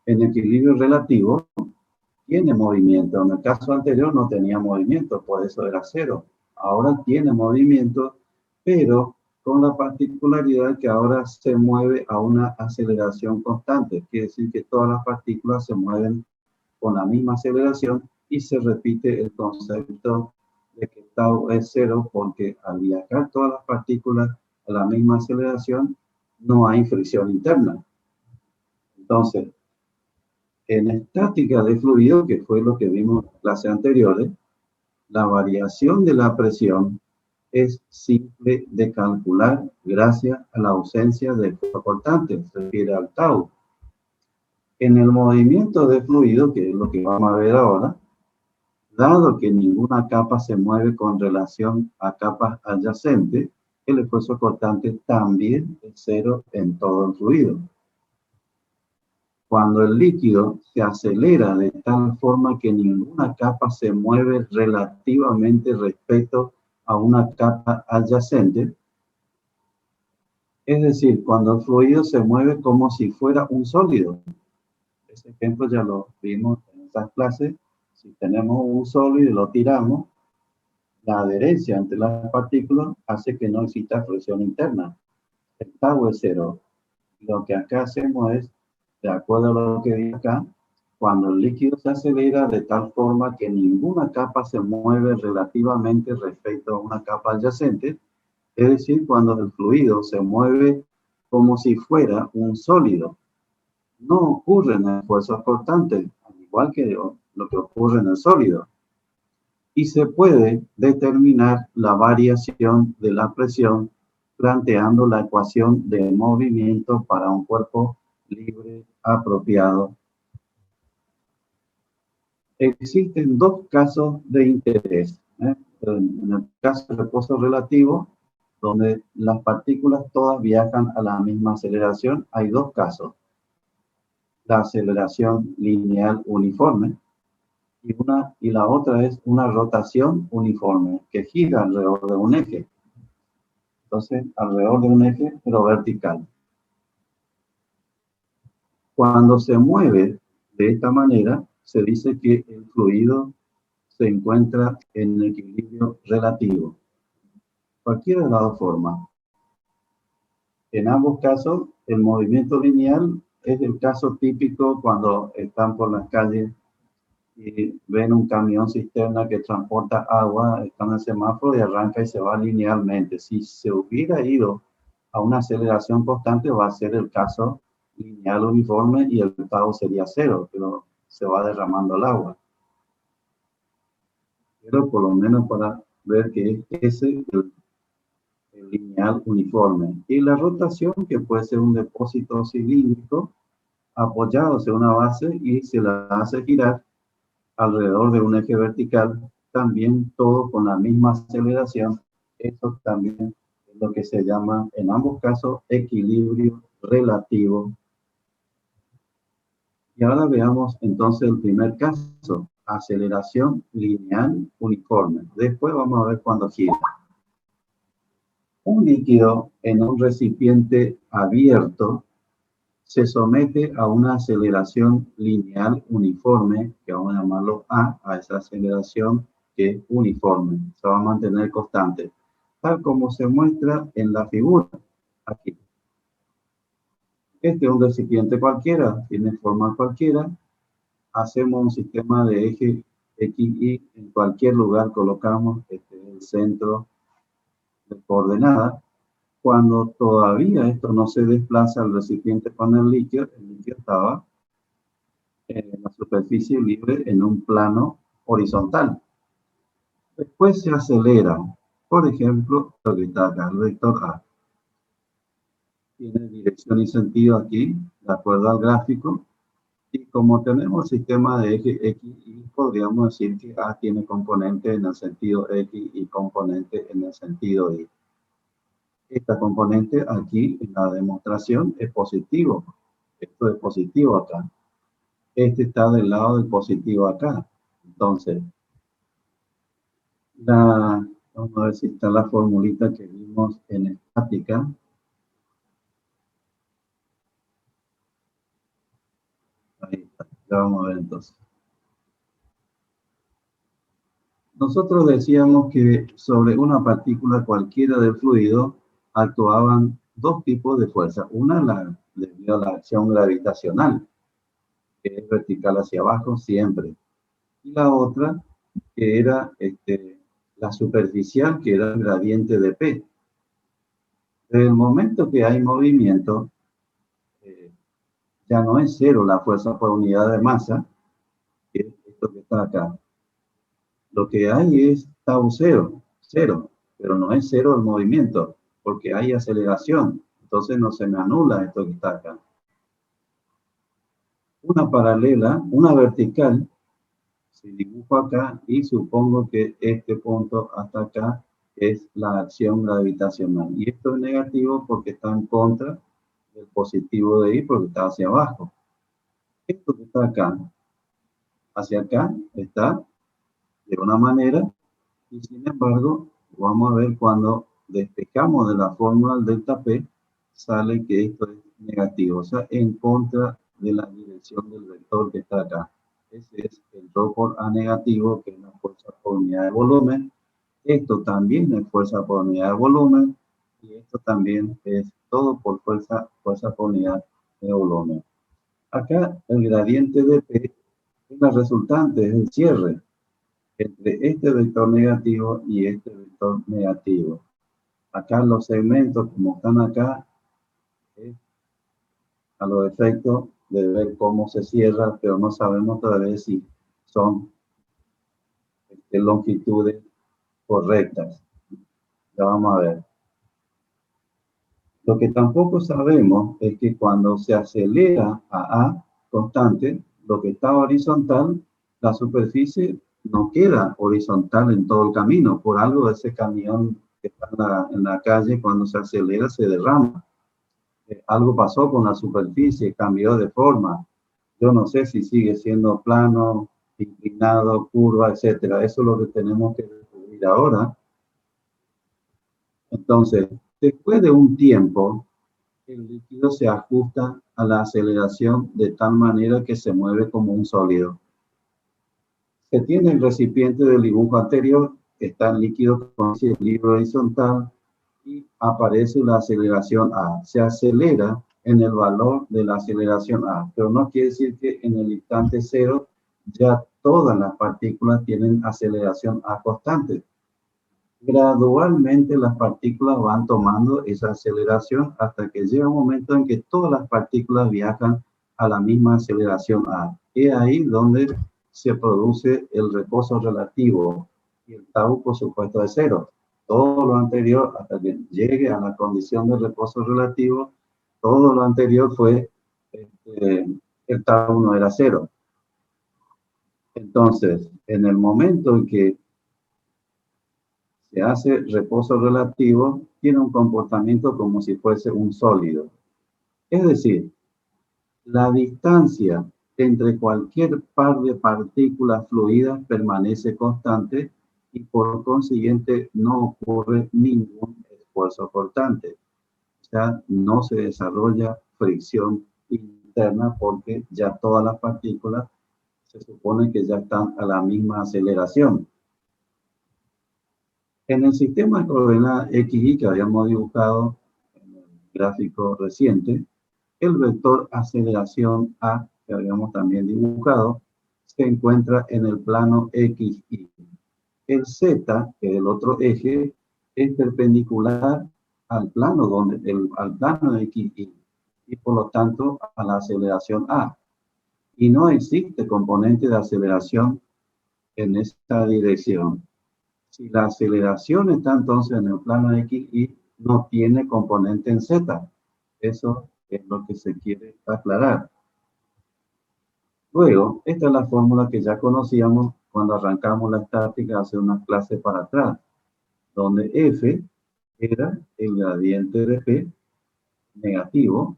en equilibrio relativo, tiene movimiento. En el caso anterior no tenía movimiento, por eso era cero. Ahora tiene movimiento, pero con la particularidad que ahora se mueve a una aceleración constante. Quiere decir que todas las partículas se mueven con la misma aceleración y se repite el concepto de que tau es cero porque al viajar todas las partículas a la misma aceleración no hay fricción interna. Entonces, en estática de fluido, que fue lo que vimos en clases anteriores, la variación de la presión es simple de calcular gracias a la ausencia de fuerza cortante, se refiere al tau. En el movimiento de fluido, que es lo que vamos a ver ahora, dado que ninguna capa se mueve con relación a capas adyacentes, el esfuerzo cortante también es cero en todo el fluido. Cuando el líquido se acelera de tal forma que ninguna capa se mueve relativamente respecto a una capa adyacente, es decir, cuando el fluido se mueve como si fuera un sólido. Ese ejemplo ya lo vimos en estas clases. Si tenemos un sólido y lo tiramos, la adherencia entre las partículas hace que no exista fricción interna. El tau es cero. Lo que acá hacemos es, de acuerdo a lo que dice acá, cuando el líquido se acelera de tal forma que ninguna capa se mueve relativamente respecto a una capa adyacente, es decir, cuando el fluido se mueve como si fuera un sólido, no ocurren esfuerzos cortantes, al igual que lo que ocurre en el sólido. Y se puede determinar la variación de la presión planteando la ecuación de movimiento para un cuerpo libre apropiado. Existen dos casos de interés. En el caso de reposo relativo, donde las partículas todas viajan a la misma aceleración, hay dos casos. La aceleración lineal uniforme y la otra es una rotación uniforme que gira alrededor de un eje. Entonces, alrededor de un eje, pero vertical. Cuando se mueve de esta manera, se dice que el fluido se encuentra en equilibrio relativo. Cualquiera de las dos formas. En ambos casos, el movimiento lineal es el caso típico cuando están por las calles y ven un camión cisterna que transporta agua, está en el semáforo y arranca y se va linealmente. Si se hubiera ido a una aceleración constante, va a ser el caso lineal uniforme y el tau sería cero, pero se va derramando el agua. Pero por lo menos para ver que ese es el lineal uniforme. Y la rotación, que puede ser un depósito cilíndrico apoyado sobre una base y se la hace girar alrededor de un eje vertical, también todo con la misma aceleración. Eso también es lo que se llama, en ambos casos, equilibrio relativo. Y ahora veamos entonces el primer caso, aceleración lineal uniforme. Después vamos a ver cuando gira. Un líquido en un recipiente abierto se somete a una aceleración lineal uniforme, que vamos a llamarlo a esa aceleración que es uniforme, se va a mantener constante, tal como se muestra en la figura aquí. Este es un recipiente cualquiera, tiene forma cualquiera, hacemos un sistema de eje X, Y, en cualquier lugar colocamos el centro de coordenadas, cuando todavía esto no se desplaza al recipiente con el líquido estaba en la superficie libre en un plano horizontal. Después se acelera. Por ejemplo, lo que está acá, el vector A. Tiene dirección y sentido aquí, de acuerdo al gráfico. Y como tenemos sistema de eje X, y podríamos decir que A tiene componente en el sentido X y componente en el sentido Y. Esta componente aquí en la demostración es positivo. Esto es positivo acá. Este está del lado del positivo acá. Entonces, vamos a ver si está la formulita que vimos en estática. Ahí está. Ya vamos a ver entonces. Nosotros decíamos que sobre una partícula cualquiera del fluido actuaban dos tipos de fuerza. Una debido a la acción gravitacional, que es vertical hacia abajo siempre. Y la otra, que era la superficial, que era el gradiente de P. Desde el momento que hay movimiento, ya no es cero la fuerza por unidad de masa, que es esto que está acá. Lo que hay es tau cero, pero no es cero el movimiento, porque hay aceleración. Entonces no se me anula esto que está acá. Una paralela, una vertical, se dibujo acá y supongo que este punto hasta acá es la acción gravitacional. Y esto es negativo porque está en contra del positivo de I porque está hacia abajo. Esto que está acá, hacia acá, está de una manera. Y sin embargo, vamos a ver cuando despejamos de la fórmula del delta P, sale que esto es negativo, o sea, en contra de la dirección del vector que está acá. Ese es el rho por A negativo, que es la fuerza por unidad de volumen. Esto también es fuerza por unidad de volumen, y esto también es todo por fuerza por unidad de volumen. Acá el gradiente de P es la resultante, es el cierre entre este vector negativo y este vector negativo. Acá los segmentos, como están acá, es a los efectos de ver cómo se cierra, pero no sabemos todavía si son longitudes correctas. Ya vamos a ver. Lo que tampoco sabemos es que cuando se acelera a A constante, lo que está horizontal, la superficie no queda horizontal en todo el camino. Por algo ese camión que está en la calle, cuando se acelera, se derrama. Algo pasó con la superficie, cambió de forma. Yo no sé si sigue siendo plano, inclinado, curva, etcétera. Eso es lo que tenemos que descubrir ahora. Entonces, después de un tiempo, el líquido se ajusta a la aceleración de tal manera que se mueve como un sólido. Se tiene el recipiente del dibujo anterior, está el líquido con equilibrio horizontal y aparece la aceleración A. Se acelera en el valor de la aceleración A, pero no quiere decir que en el instante cero ya todas las partículas tienen aceleración A constante. Gradualmente las partículas van tomando esa aceleración hasta que llega un momento en que todas las partículas viajan a la misma aceleración A. Es ahí donde se produce el reposo relativo y el tau, por supuesto, es cero. Todo lo anterior, hasta que llegue a la condición de reposo relativo, todo lo anterior fue, el tau no era cero. Entonces, en el momento en que se hace reposo relativo, tiene un comportamiento como si fuese un sólido. Es decir, la distancia entre cualquier par de partículas fluidas permanece constante y por consiguiente no ocurre ningún esfuerzo cortante. O sea, no se desarrolla fricción interna porque ya todas las partículas se supone que ya están a la misma aceleración. En el sistema de coordenadas XY que habíamos dibujado en el gráfico reciente, el vector aceleración A, que habíamos también dibujado, se encuentra en el plano XY. El Z, que es el otro eje, es perpendicular al plano al plano de X, y por lo tanto a la aceleración A. Y no existe componente de aceleración en esta dirección. Si la aceleración está entonces en el plano X y no tiene componente en Z. Eso es lo que se quiere aclarar. Luego, esta es la fórmula que ya conocíamos cuando arrancamos la estática hace unas clases para atrás, donde F era el gradiente de P negativo,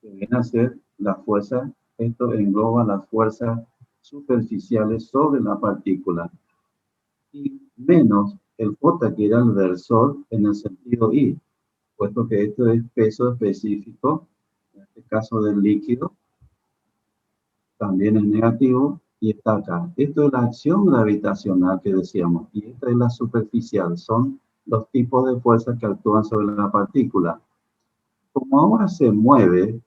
que viene a ser la fuerza, esto engloba las fuerzas superficiales sobre la partícula, y menos el J, que era el versor en el sentido I, puesto que esto es peso específico, en este caso del líquido, también es negativo, y está acá. Esto es la acción gravitacional que decíamos, y esta es la superficial, son los tipos de fuerzas que actúan sobre la partícula. Como ahora se mueve,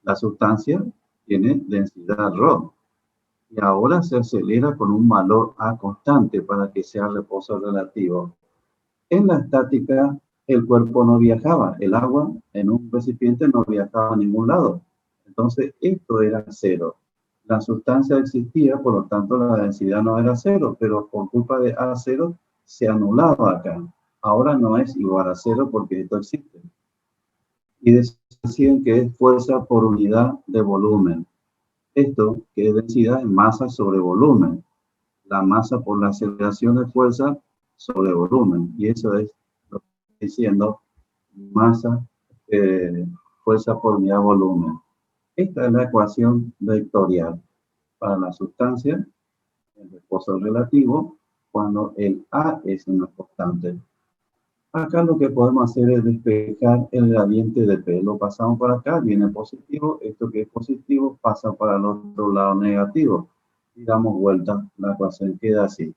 la sustancia tiene densidad ρ, y ahora se acelera con un valor A constante para que sea reposo relativo. En la estática, el cuerpo no viajaba, el agua en un recipiente no viajaba a ningún lado. Entonces, esto era cero. La sustancia existía, por lo tanto, la densidad no era cero, pero por culpa de A0 se anulaba acá. Ahora no es igual a cero porque esto existe. Y decían que es fuerza por unidad de volumen. Esto, que es densidad, es masa sobre volumen. La masa por la aceleración de fuerza sobre volumen. Y eso es lo que estoy diciendo, masa, fuerza por unidad de volumen. Esta es la ecuación vectorial para la sustancia, el reposo relativo, cuando el A es una constante. Acá lo que podemos hacer es despejar el gradiente de P. Lo pasamos por acá, viene positivo. Esto que es positivo pasa para el otro lado negativo. Y damos vuelta, la ecuación queda así.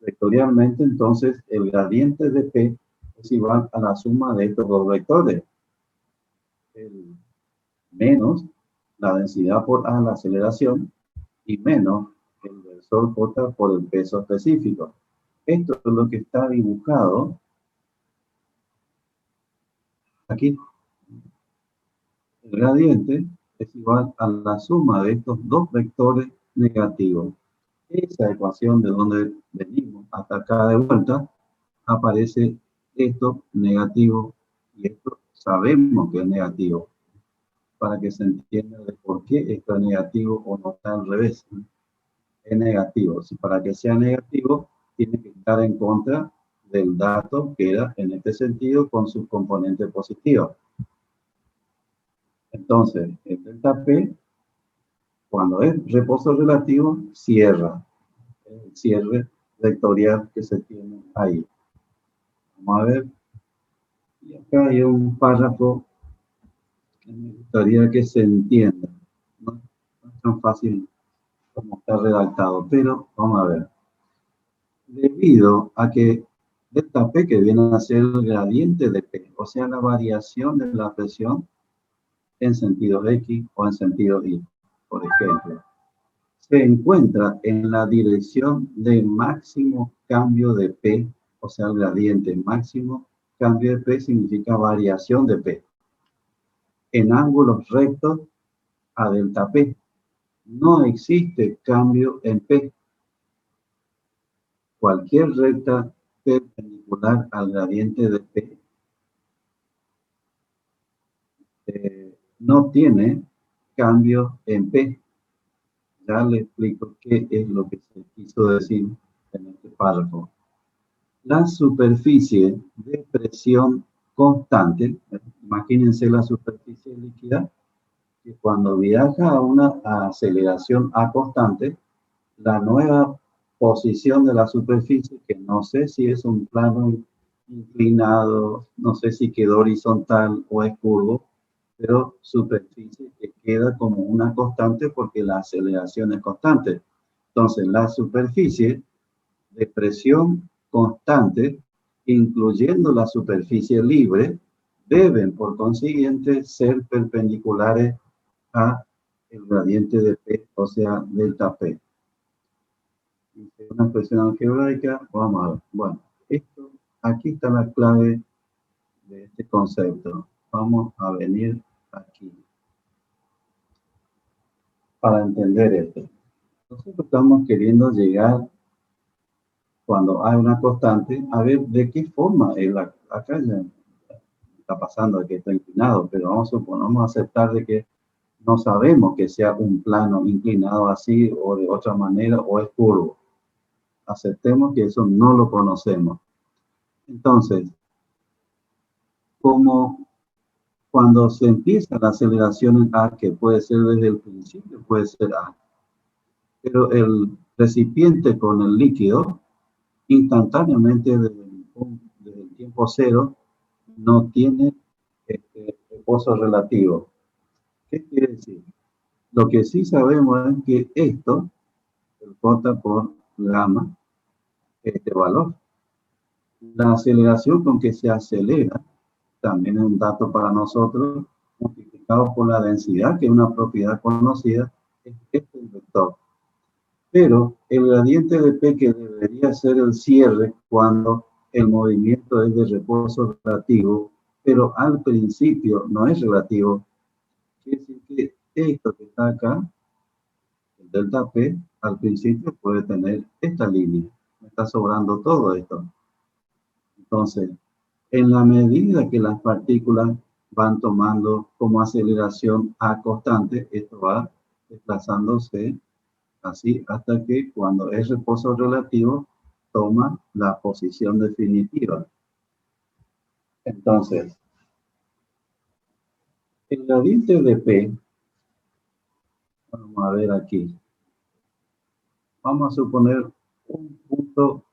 Vectorialmente, entonces, el gradiente de P es igual a la suma de estos dos vectores. El menos la densidad por A, la aceleración, y menos el versor J por el peso específico. Esto es lo que está dibujado aquí. El gradiente es igual a la suma de estos dos vectores negativos. Esa ecuación de donde venimos hasta acá de vuelta, aparece esto negativo, y esto sabemos que es negativo, para que se entienda de por qué esto es negativo o no está al revés. Es negativo. Si para que sea negativo, tiene que estar en contra del dato que era en este sentido con sus componentes positivos. Entonces, el delta P, cuando es reposo relativo, cierra. El cierre vectorial que se tiene ahí. Vamos a ver. Y acá hay un párrafo que me gustaría que se entienda. No es tan fácil como está redactado, pero vamos a ver. Debido a que delta P, que viene a ser el gradiente de P, o sea, la variación de la presión en sentido X o en sentido Y, por ejemplo, se encuentra en la dirección de máximo cambio de P, o sea, el gradiente máximo cambio de P significa variación de P, en ángulos rectos a delta P. No existe cambio en P. Cualquier recta perpendicular al gradiente de P no tiene cambio en P. Ya le explico qué es lo que se quiso decir en este párrafo. La superficie de presión constante, imagínense la superficie líquida, que cuando viaja a una aceleración A constante, la nueva posición de la superficie, que no sé si es un plano inclinado, no sé si quedó horizontal o es curvo, pero superficie que queda como una constante porque la aceleración es constante. Entonces, la superficie de presión constante, incluyendo la superficie libre, deben por consiguiente ser perpendiculares a el gradiente de P, o sea, delta P. Una expresión algebraica, vamos a ver. Bueno, esto aquí está la clave de este concepto. Vamos a venir aquí para entender esto. Nosotros estamos queriendo llegar, cuando hay una constante, a ver de qué forma es acá ya está pasando, que está inclinado, pero vamos a aceptar de que no sabemos que sea un plano inclinado así o de otra manera o es curvo. Aceptemos que eso no lo conocemos. Entonces, como cuando se empieza la aceleración en A, que puede ser desde el principio, puede ser A, pero el recipiente con el líquido, instantáneamente desde el tiempo cero, no tiene reposo relativo. ¿Qué quiere decir? Lo que sí sabemos es que esto, el J por gamma, este valor. La aceleración con que se acelera, también es un dato para nosotros, multiplicado por la densidad, que es una propiedad conocida, es este el vector. Pero el gradiente de P, que debería ser el cierre cuando el movimiento es de reposo relativo, pero al principio no es relativo, quiere decir que esto que está acá, el delta P, al principio puede tener esta línea. Me está sobrando todo esto. Entonces, en la medida que las partículas van tomando como aceleración A constante, esto va desplazándose así hasta que cuando es reposo relativo toma la posición definitiva. Entonces, el gradiente de P, vamos a ver aquí, vamos a suponer un punto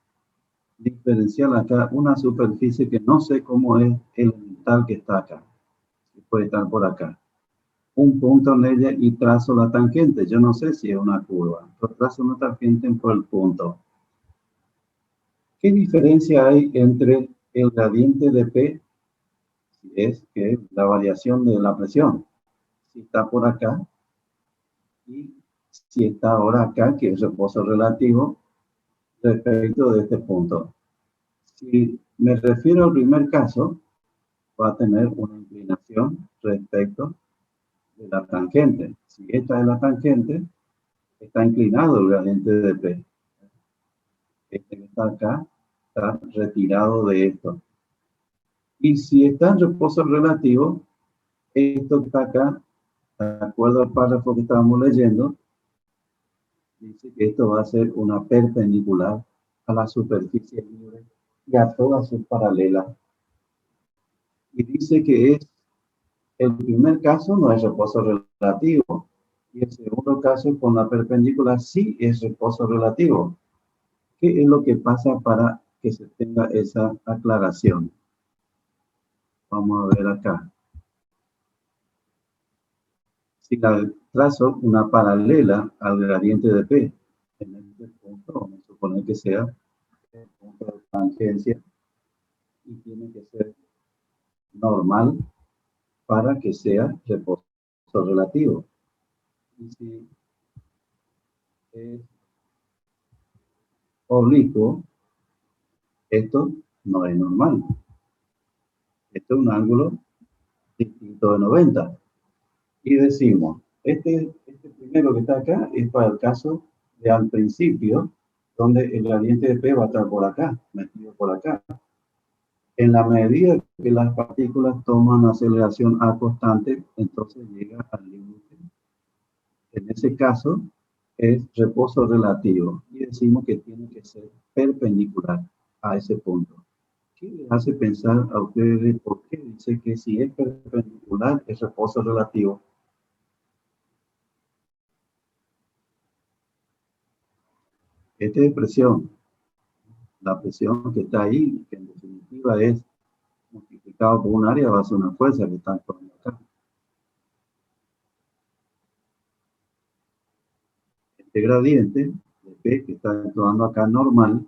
diferencial acá, una superficie que no sé cómo es elemental que está acá, puede estar por acá. Un punto en ella y trazo la tangente. Yo no sé si es una curva, pero trazo una tangente por el punto. ¿Qué diferencia hay entre el gradiente de P, si es que la variación de la presión, si está por acá, y si está ahora acá, que es reposo relativo, respecto de este punto? Si me refiero al primer caso, va a tener una inclinación respecto de la tangente. Si esta es la tangente, está inclinado el gradiente de P. Este que está acá está retirado de esto. Y si está en reposo relativo, esto que está acá, de acuerdo al párrafo que estábamos leyendo, dice que esto va a ser una perpendicular a la superficie libre y a todas sus paralelas. Y dice que es el primer caso no es reposo relativo, y el segundo caso con la perpendicular sí es reposo relativo. ¿Qué es lo que pasa para que se tenga esa aclaración? Vamos a ver acá. Si la trazo una paralela al gradiente de P, en este punto, vamos a suponer que sea el punto de tangencia, y tiene que ser normal para que sea reposo relativo. Y si es oblicuo, esto no es normal. Esto es un ángulo distinto de 90. Y decimos, este primero que está acá es para el caso de al principio, donde el gradiente de P va a estar por acá, metido por acá. En la medida que las partículas toman aceleración A constante, entonces llega al límite. En ese caso, es reposo relativo y decimos que tiene que ser perpendicular a ese punto. ¿Qué les hace pensar a ustedes por qué dice que si es perpendicular es reposo relativo? Esta es presión. La presión que está ahí, que en definitiva es multiplicado por un área, va a ser una fuerza que está actuando acá. Este gradiente de P que está actuando acá normal,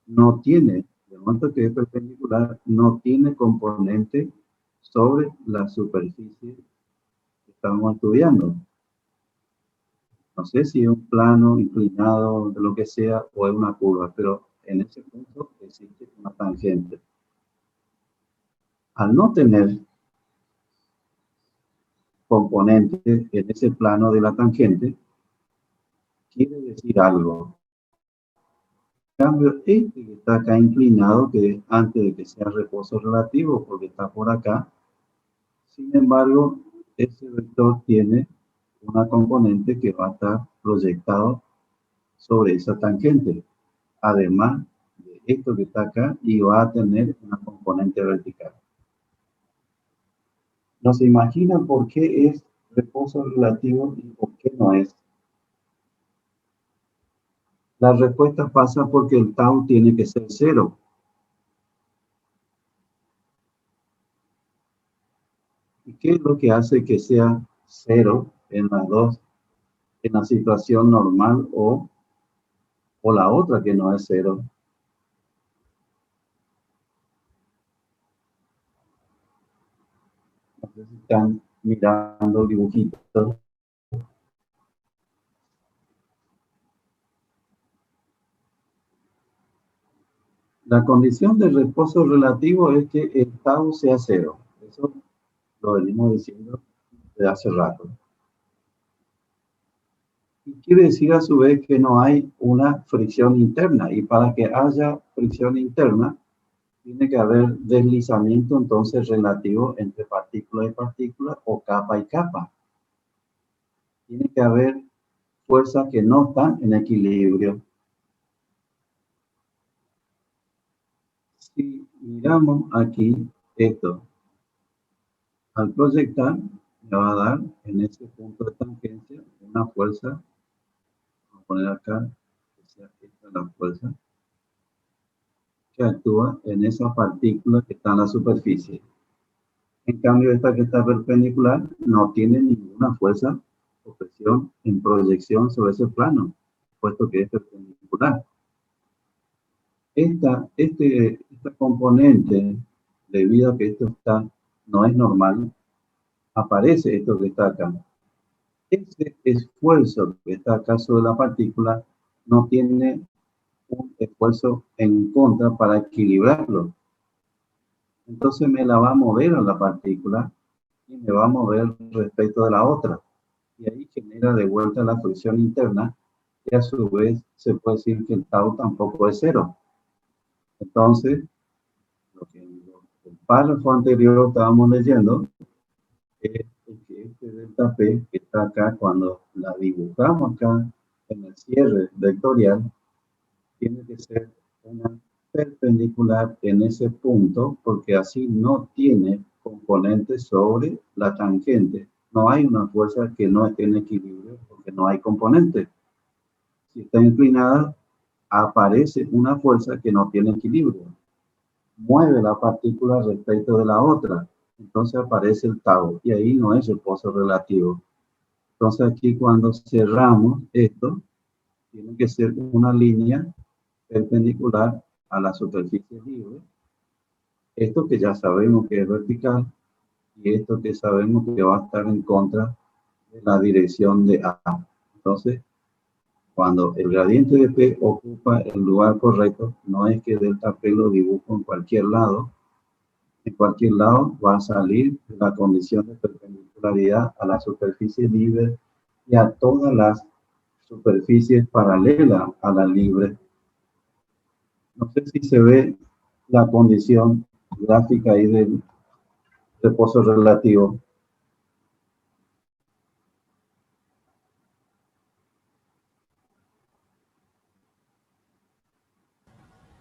no tiene, de momento que es perpendicular, no tiene componente sobre la superficie que estamos estudiando. No sé si es un plano inclinado, de lo que sea, o es una curva, pero en ese punto existe una tangente. Al no tener componente en ese plano de la tangente, quiere decir algo. En cambio, este que está acá inclinado, que es antes de que sea reposo relativo, porque está por acá, sin embargo, ese vector tiene una componente que va a estar proyectado sobre esa tangente, además de esto que está acá, y va a tener una componente vertical. ¿No se imaginan por qué es reposo relativo y por qué no es? La respuesta pasa porque el tau tiene que ser 0. ¿Y qué es lo que hace que sea 0 en las dos, en la situación normal o la otra que no es 0? No sé si están mirando el dibujito. La condición de reposo relativo es que el tau sea 0. Eso lo venimos diciendo desde hace rato. Y quiere decir a su vez que no hay una fricción interna. Y para que haya fricción interna, tiene que haber deslizamiento entonces relativo entre partícula y partícula o capa y capa. Tiene que haber fuerzas que no están en equilibrio. Si miramos aquí esto, al proyectar, me va a dar en ese punto de tangencia una fuerza. Vamos a poner acá, que sea esta la fuerza, que actúa en esa partícula que está en la superficie. En cambio, esta que está perpendicular no tiene ninguna fuerza o presión en proyección sobre ese plano, puesto que es perpendicular. Esta componente, debido a que esto no es normal, aparece esto que está acá. Ese esfuerzo que está acá sobre la partícula no tiene un esfuerzo en contra para equilibrarlo. Entonces me la va a mover a la partícula y me va a mover respecto de la otra. Y ahí genera de vuelta la fricción interna, y a su vez se puede decir que el tau tampoco es 0. Entonces, lo que en el párrafo anterior estábamos leyendo es que este delta P que está acá, cuando la dibujamos acá en el cierre vectorial, tiene que ser una perpendicular en ese punto, porque así no tiene componentes sobre la tangente. No hay una fuerza que no esté en equilibrio porque no hay componentes. Si está inclinada, aparece una fuerza que no tiene equilibrio. Mueve la partícula respecto de la otra. Entonces aparece el tau. Y ahí no es reposo relativo. Entonces aquí cuando cerramos esto, tiene que ser una línea perpendicular a la superficie libre. Esto que ya sabemos que es vertical y esto que sabemos que va a estar en contra de la dirección de A. Entonces, cuando el gradiente de P ocupa el lugar correcto, no es que delta P lo dibujo en cualquier lado. En cualquier lado va a salir la condición de perpendicularidad a la superficie libre y a todas las superficies paralelas a la libre. No sé si se ve la condición gráfica ahí del reposo relativo.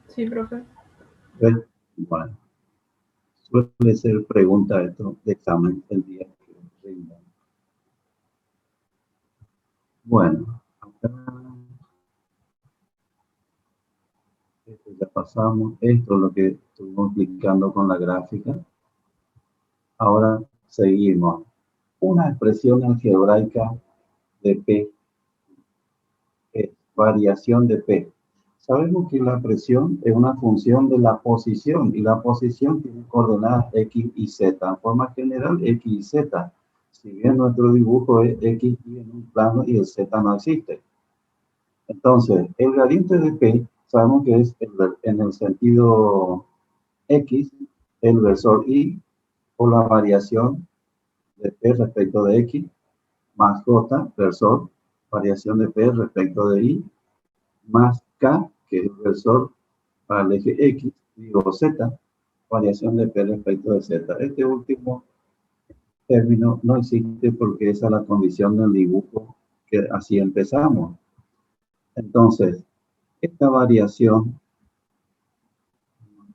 Sí, profe. ¿Ves? Bueno, suele ser pregunta esto de examen el día que rindan. Bueno, acá esto ya pasamos. Esto es lo que estuvimos explicando con la gráfica. Ahora seguimos. Una expresión algebraica de P es variación de P. Sabemos que la presión es una función de la posición y la posición tiene coordenadas X y Z. En forma general, X y Z. Si bien nuestro dibujo es X y en un plano y el Z no existe. Entonces, el gradiente de P, sabemos que es en el sentido X, el versor Y, o la variación de P respecto de X, más J, versor, variación de P respecto de Y, más K, que es el versor para el eje X, digo Z, variación de P respecto de Z. Este último término no existe porque esa es la condición del dibujo que así empezamos. Entonces, esta variación,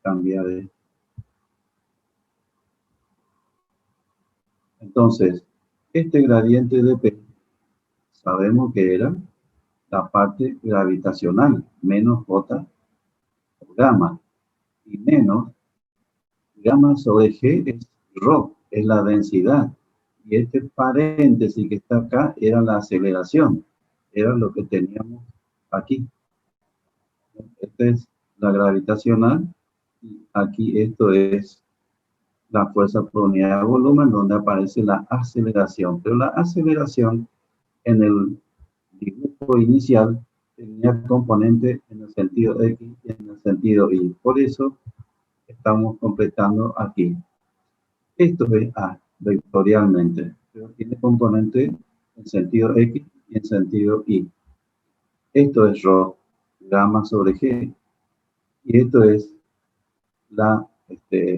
cambiar de... Entonces, este gradiente de P, sabemos que era la parte gravitacional, menos J por gamma, y menos gamma sobre G es ρ, es la densidad. Y este paréntesis que está acá era la aceleración, era lo que teníamos aquí. Esta es la gravitacional, y aquí esto es la fuerza por unidad de volumen, donde aparece la aceleración. Pero la aceleración en el dibujo inicial tenía componente en el sentido X y en el sentido Y. Por eso estamos completando aquí. Esto es A, vectorialmente, pero tiene componente en sentido X y en sentido Y. Esto es ρ, gamma sobre G. Y esto es la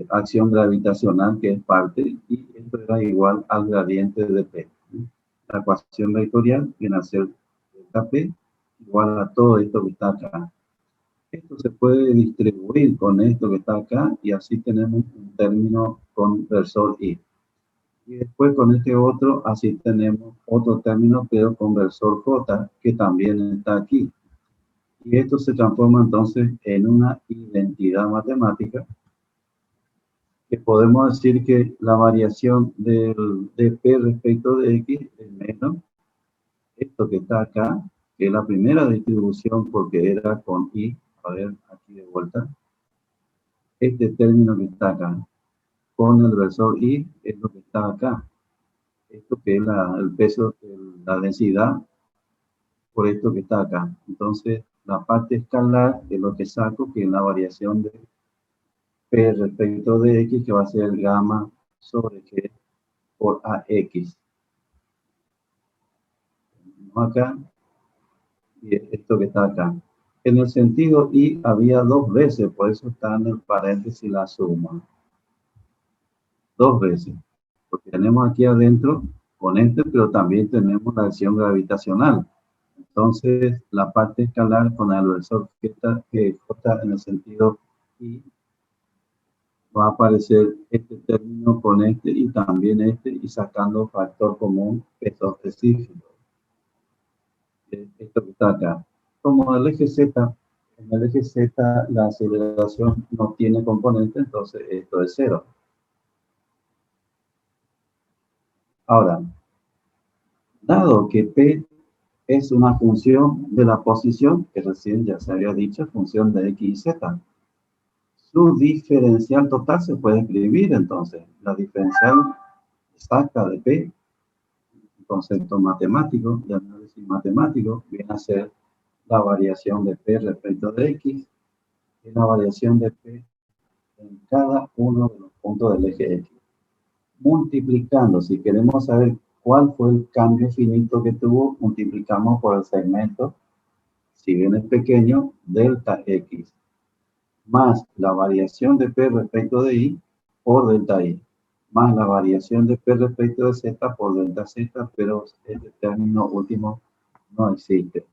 acción gravitacional que es parte, y esto era igual al gradiente de P. La ecuación vectorial viene a ser delta P igual a todo esto que está acá. Esto se puede distribuir con esto que está acá y así tenemos un término con versor Y. Y después con este otro, así tenemos otro término pero con versor J que también está aquí. Y esto se transforma entonces en una identidad matemática que podemos decir que la variación de P respecto de X es menos esto que está acá, que es la primera distribución porque era con Y. A ver, aquí de vuelta. Este término que está acá, con el versor Y, es lo que está acá. Esto que es el peso, la densidad, por esto que está acá. Entonces, la parte escalar es lo que saco, que es la variación de P respecto de X, que va a ser gamma sobre G por AX. Acá, y esto que está acá. En el sentido Y había dos veces, por eso está en el paréntesis la suma. Dos veces. Porque tenemos aquí adentro con este, pero también tenemos la acción gravitacional. Entonces, la parte escalar con el versor J en el sentido Y va a aparecer este término con este y también este, y sacando factor común, peso específico. Esto que está acá. Como el eje Z, en el eje Z la aceleración no tiene componente, entonces esto es cero. Ahora, dado que P es una función de la posición, que recién ya se había dicho, función de X y Z, su diferencial total se puede escribir entonces. La diferencial exacta de P, un concepto matemático, de análisis matemático, viene a ser la variación de P respecto de X y la variación de P en cada uno de los puntos del eje X. Multiplicando, si queremos saber cuál fue el cambio finito que tuvo, multiplicamos por el segmento, si bien es pequeño, delta X, más la variación de P respecto de Y por delta Y, más la variación de P respecto de Z por delta Z, pero este término último no existe.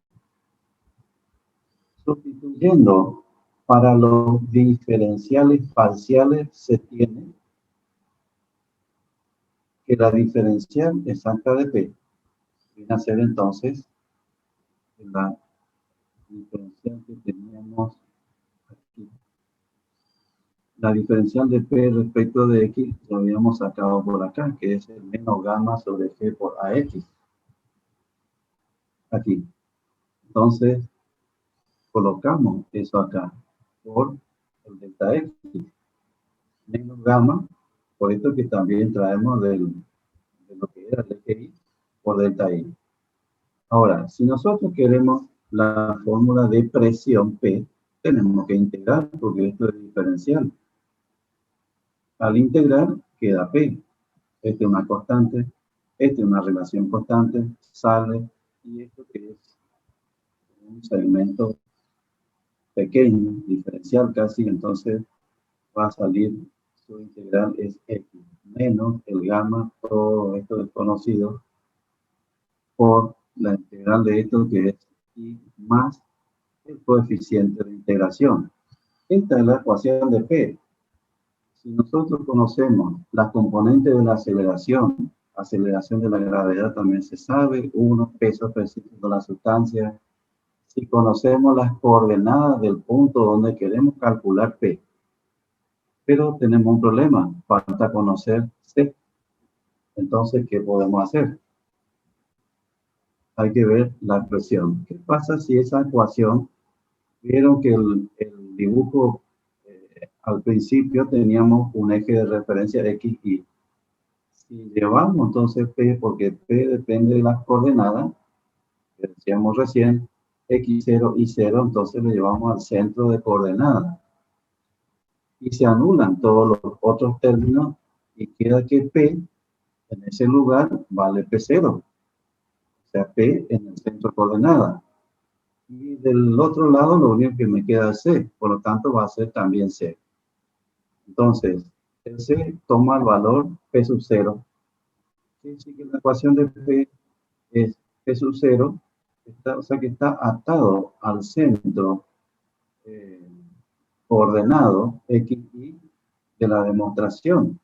Sustituyendo para los diferenciales parciales se tiene que la diferencial exacta de P viene a ser entonces la diferencial que teníamos aquí. La diferencial de P respecto de X lo habíamos sacado por acá, que es el menos gamma sobre G por AX. Aquí. Entonces, colocamos eso acá por el delta X. Menos gamma, por esto que también traemos de lo que era el eje Y por delta Y. Ahora, si nosotros queremos la fórmula de presión P, tenemos que integrar porque esto es diferencial. Al integrar queda P. Esta es una constante, esta es una relación constante, sale, y esto que es un segmento pequeño, diferencial casi, entonces va a salir su integral es X, menos el gamma, todo esto desconocido, por la integral de esto que es Y más el coeficiente de integración. Esta es la ecuación de P. Si nosotros conocemos las componentes de la aceleración de la gravedad también se sabe, 1, peso específico de la sustancia. Si conocemos las coordenadas del punto donde queremos calcular P, pero tenemos un problema, falta conocer C. Entonces, ¿qué podemos hacer? Hay que ver la expresión. ¿Qué pasa si esa ecuación, vieron que el dibujo al principio teníamos un eje de referencia X, Y? Si llevamos entonces P, porque P depende de las coordenadas, que decíamos recién, X0 y 0, entonces lo llevamos al centro de coordenadas. Y se anulan todos los otros términos y queda que P en ese lugar vale P0. O sea, P en el centro de coordenadas. Y del otro lado lo único que me queda es C, por lo tanto va a ser también C. Entonces, el C toma el valor P sub 0. Quiere decir que la ecuación de P es P sub 0, o sea que está atado al centro coordenado X, Y de la demostración.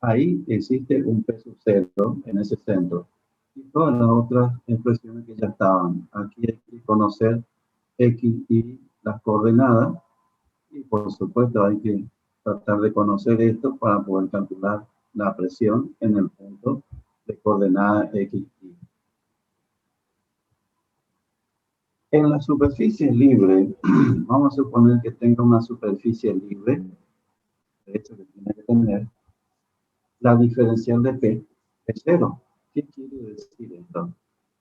Ahí existe un P sub 0 en ese centro. Y todas las otras expresiones que ya estaban. Aquí hay que conocer X, Y, las coordenadas. Y por supuesto hay que tratar de conocer esto para poder calcular la presión en el punto de coordenada X, Y. En la superficie libre, vamos a suponer que tenga una superficie libre, de hecho que tiene que tener, la diferencial de P es 0. ¿Qué quiere decir esto?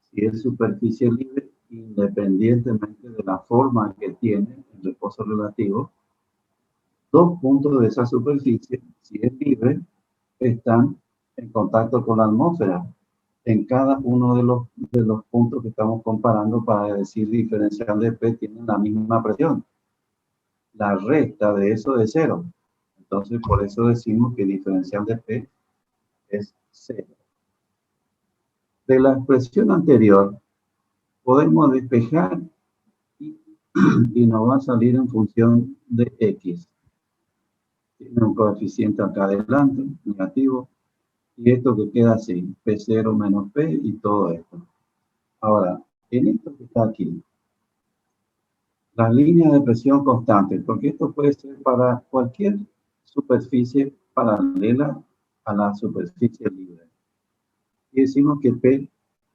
Si es superficie libre, independientemente de la forma que tiene el reposo relativo, dos puntos de esa superficie, si es libre, están en contacto con la atmósfera en cada uno de los puntos que estamos comparando para decir diferencial de P tienen la misma presión. La recta de eso es 0. Entonces, por eso decimos que diferencial de P es 0. De la expresión anterior, podemos despejar y nos va a salir en función de X. Tiene un coeficiente acá adelante, negativo, y esto que queda así, P0 menos P y todo esto. Ahora, en esto que está aquí, las líneas de presión constante, porque esto puede ser para cualquier superficie paralela a la superficie libre. Y decimos que P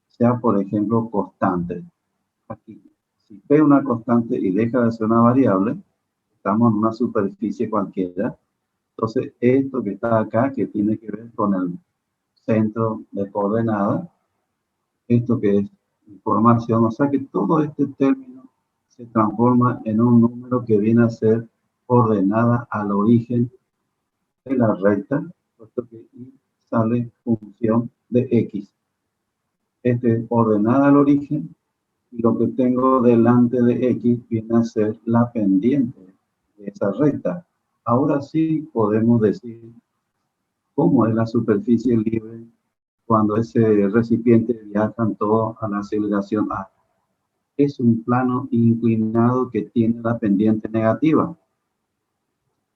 sea, por ejemplo, constante. Aquí, si P es una constante y deja de ser una variable, estamos en una superficie cualquiera. Entonces, esto que está acá, que tiene que ver con el centro de coordenadas, esto que es información, o sea que todo este término se transforma en un número que viene a ser ordenada al origen de la recta, puesto que Y sale función de X. Este es ordenada al origen, y lo que tengo delante de X viene a ser la pendiente de esa recta. Ahora sí podemos decir cómo es la superficie libre cuando ese recipiente viaja todo a la aceleración A. Es un plano inclinado que tiene la pendiente negativa.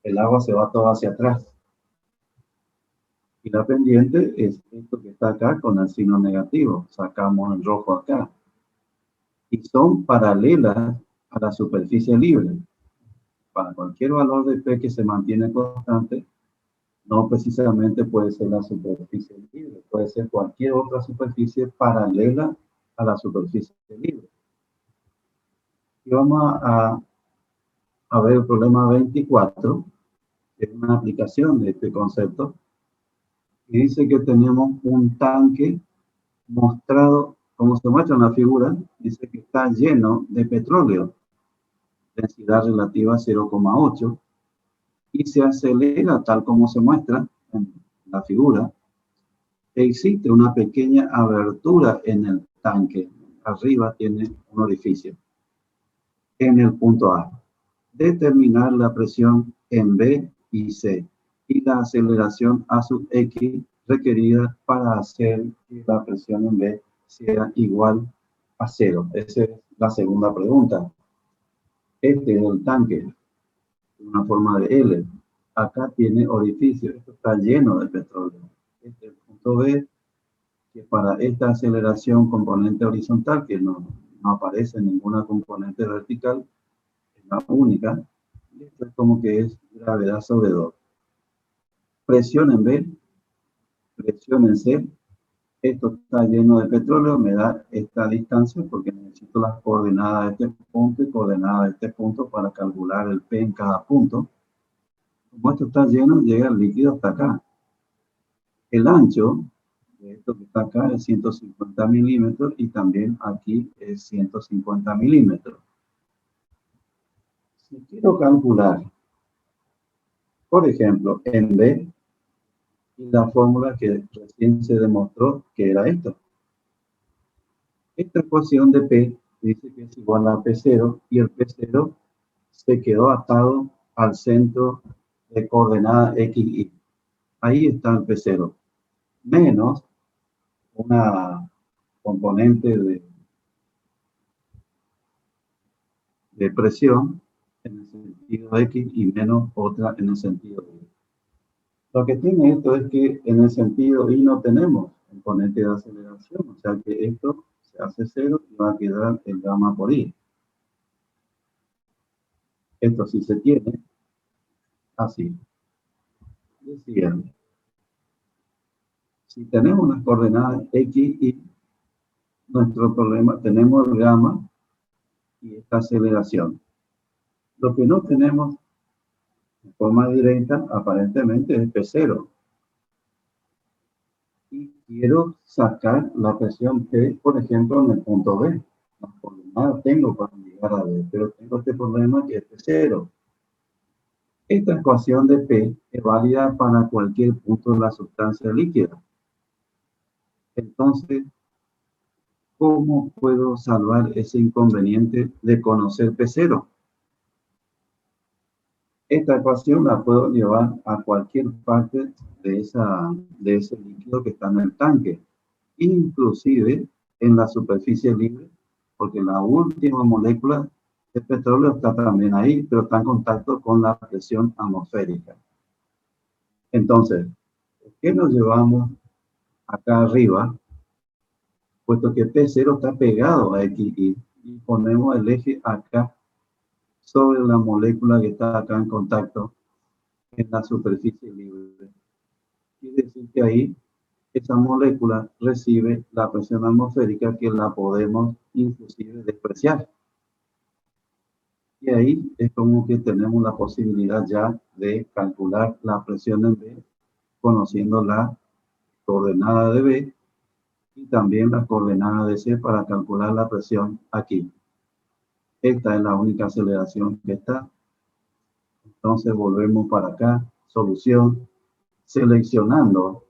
El agua se va todo hacia atrás. Y la pendiente es esto que está acá con el signo negativo. Sacamos el rojo acá. Y son paralelas a la superficie libre. Para cualquier valor de P que se mantiene constante, no precisamente puede ser la superficie libre, puede ser cualquier otra superficie paralela a la superficie libre. Y vamos a ver el problema 24, que es una aplicación de este concepto, y dice que tenemos un tanque mostrado, como se muestra en la figura, dice que está lleno de petróleo. densidad relativa 0,8 y se acelera tal como se muestra en la figura. Existe una pequeña abertura en el tanque. Arriba tiene un orificio en el punto A. Determinar la presión en B y C y la aceleración A sub X requerida para hacer que la presión en B sea igual a 0. Esa es la segunda pregunta. Este es el tanque, una forma de L. Acá tiene orificio, esto está lleno de petróleo. Este es el punto B, que para esta aceleración componente horizontal, que no aparece ninguna componente vertical, es la única, y esto es como que es gravedad sobre 2. Presión en B, presión en C, esto está lleno de petróleo, me da esta distancia porque necesito las coordenadas de este punto y coordenadas de este punto para calcular el P en cada punto. Como esto está lleno, llega el líquido hasta acá. El ancho de esto que está acá es 150 milímetros y también aquí es 150 milímetros. Si quiero calcular, por ejemplo, en B, y la fórmula que recién se demostró que era esto. Esta ecuación de P dice que es igual a P0 y el P0 se quedó atado al centro de coordenada XY. Ahí está el P0, menos una componente de presión en el sentido X y menos otra en el sentido Y. Lo que tiene esto es que en el sentido Y no tenemos componente de aceleración, o sea que esto se hace 0 y va a quedar el gamma por I. Esto sí se tiene así. Decía, si tenemos unas coordenadas X y nuestro problema, tenemos el gamma y esta aceleración. Lo que no tenemos de forma directa, aparentemente, es P0. Y quiero sacar la presión P, por ejemplo, en el punto B. Las coordenadas tengo para llegar a B, pero tengo este problema que es P0. Esta ecuación de P es válida para cualquier punto de la sustancia líquida. Entonces, ¿cómo puedo salvar ese inconveniente de conocer P0? Esta ecuación la puedo llevar a cualquier parte de ese líquido que está en el tanque, inclusive en la superficie libre, porque la última molécula de petróleo está también ahí, pero está en contacto con la presión atmosférica. Entonces, ¿por qué nos llevamos acá arriba? Puesto que P0 está pegado a XY y ponemos el eje acá sobre la molécula que está acá en contacto en la superficie libre. Quiere decir que ahí esa molécula recibe la presión atmosférica que la podemos inclusive despreciar. Y ahí es como que tenemos la posibilidad ya de calcular la presión en B, conociendo la coordenada de B y también la coordenada de C para calcular la presión aquí. Esta es la única aceleración que está. Entonces volvemos para acá, solución, seleccionando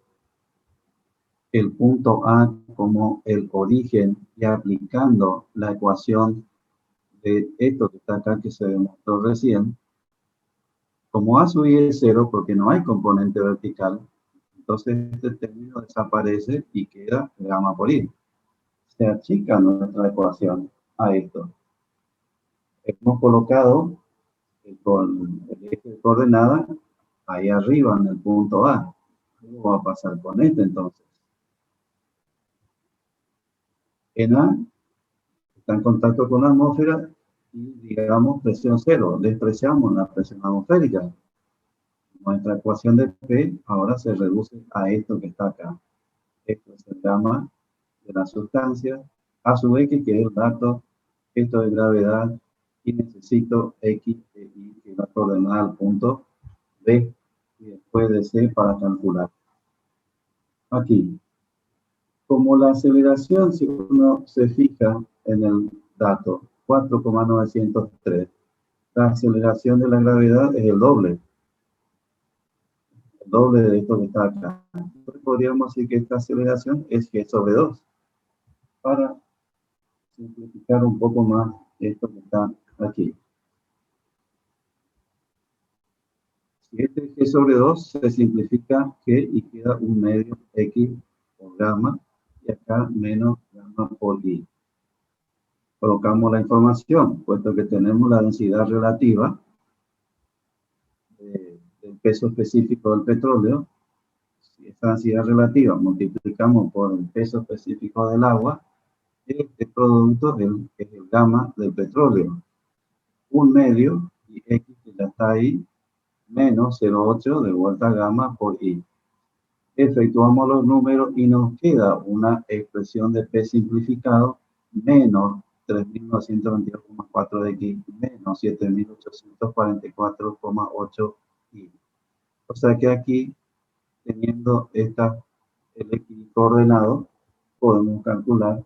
el punto A como el origen y aplicando la ecuación de esto que está acá que se demostró recién. Como A sub I es 0 porque no hay componente vertical, entonces este término desaparece y queda gamma por I. Se achica nuestra ecuación a esto. Hemos colocado con el eje de coordenada ahí arriba en el punto A. ¿Qué va a pasar con este entonces? En A está en contacto con la atmósfera y digamos presión 0. Despreciamos la presión atmosférica. Nuestra ecuación de P ahora se reduce a esto que está acá. Esto es el gamma de la sustancia, A sub X, que es el dato, esto es gravedad, y necesito X de Y, que es la coordenada al punto B, y después de C para calcular. Aquí, como la aceleración, si uno se fija en el dato, 4,903, la aceleración de la gravedad es el doble de esto que está acá. Entonces podríamos decir que esta aceleración es G sobre 2, para simplificar un poco más esto que está aquí. Si este es G sobre 2, se simplifica G y queda un medio X por gamma, y acá menos gamma por I. Colocamos la información, puesto que tenemos la densidad relativa del peso específico del petróleo. Si esta densidad relativa multiplicamos por el peso específico del agua, este producto es el gamma del petróleo. Un medio, y X que ya está ahí, menos 0,8 de vuelta gamma por I. Efectuamos los números y nos queda una expresión de P simplificado menos 3.922,4 X menos 7.844,8 Y. O sea que aquí, teniendo el X coordenado, podemos calcular,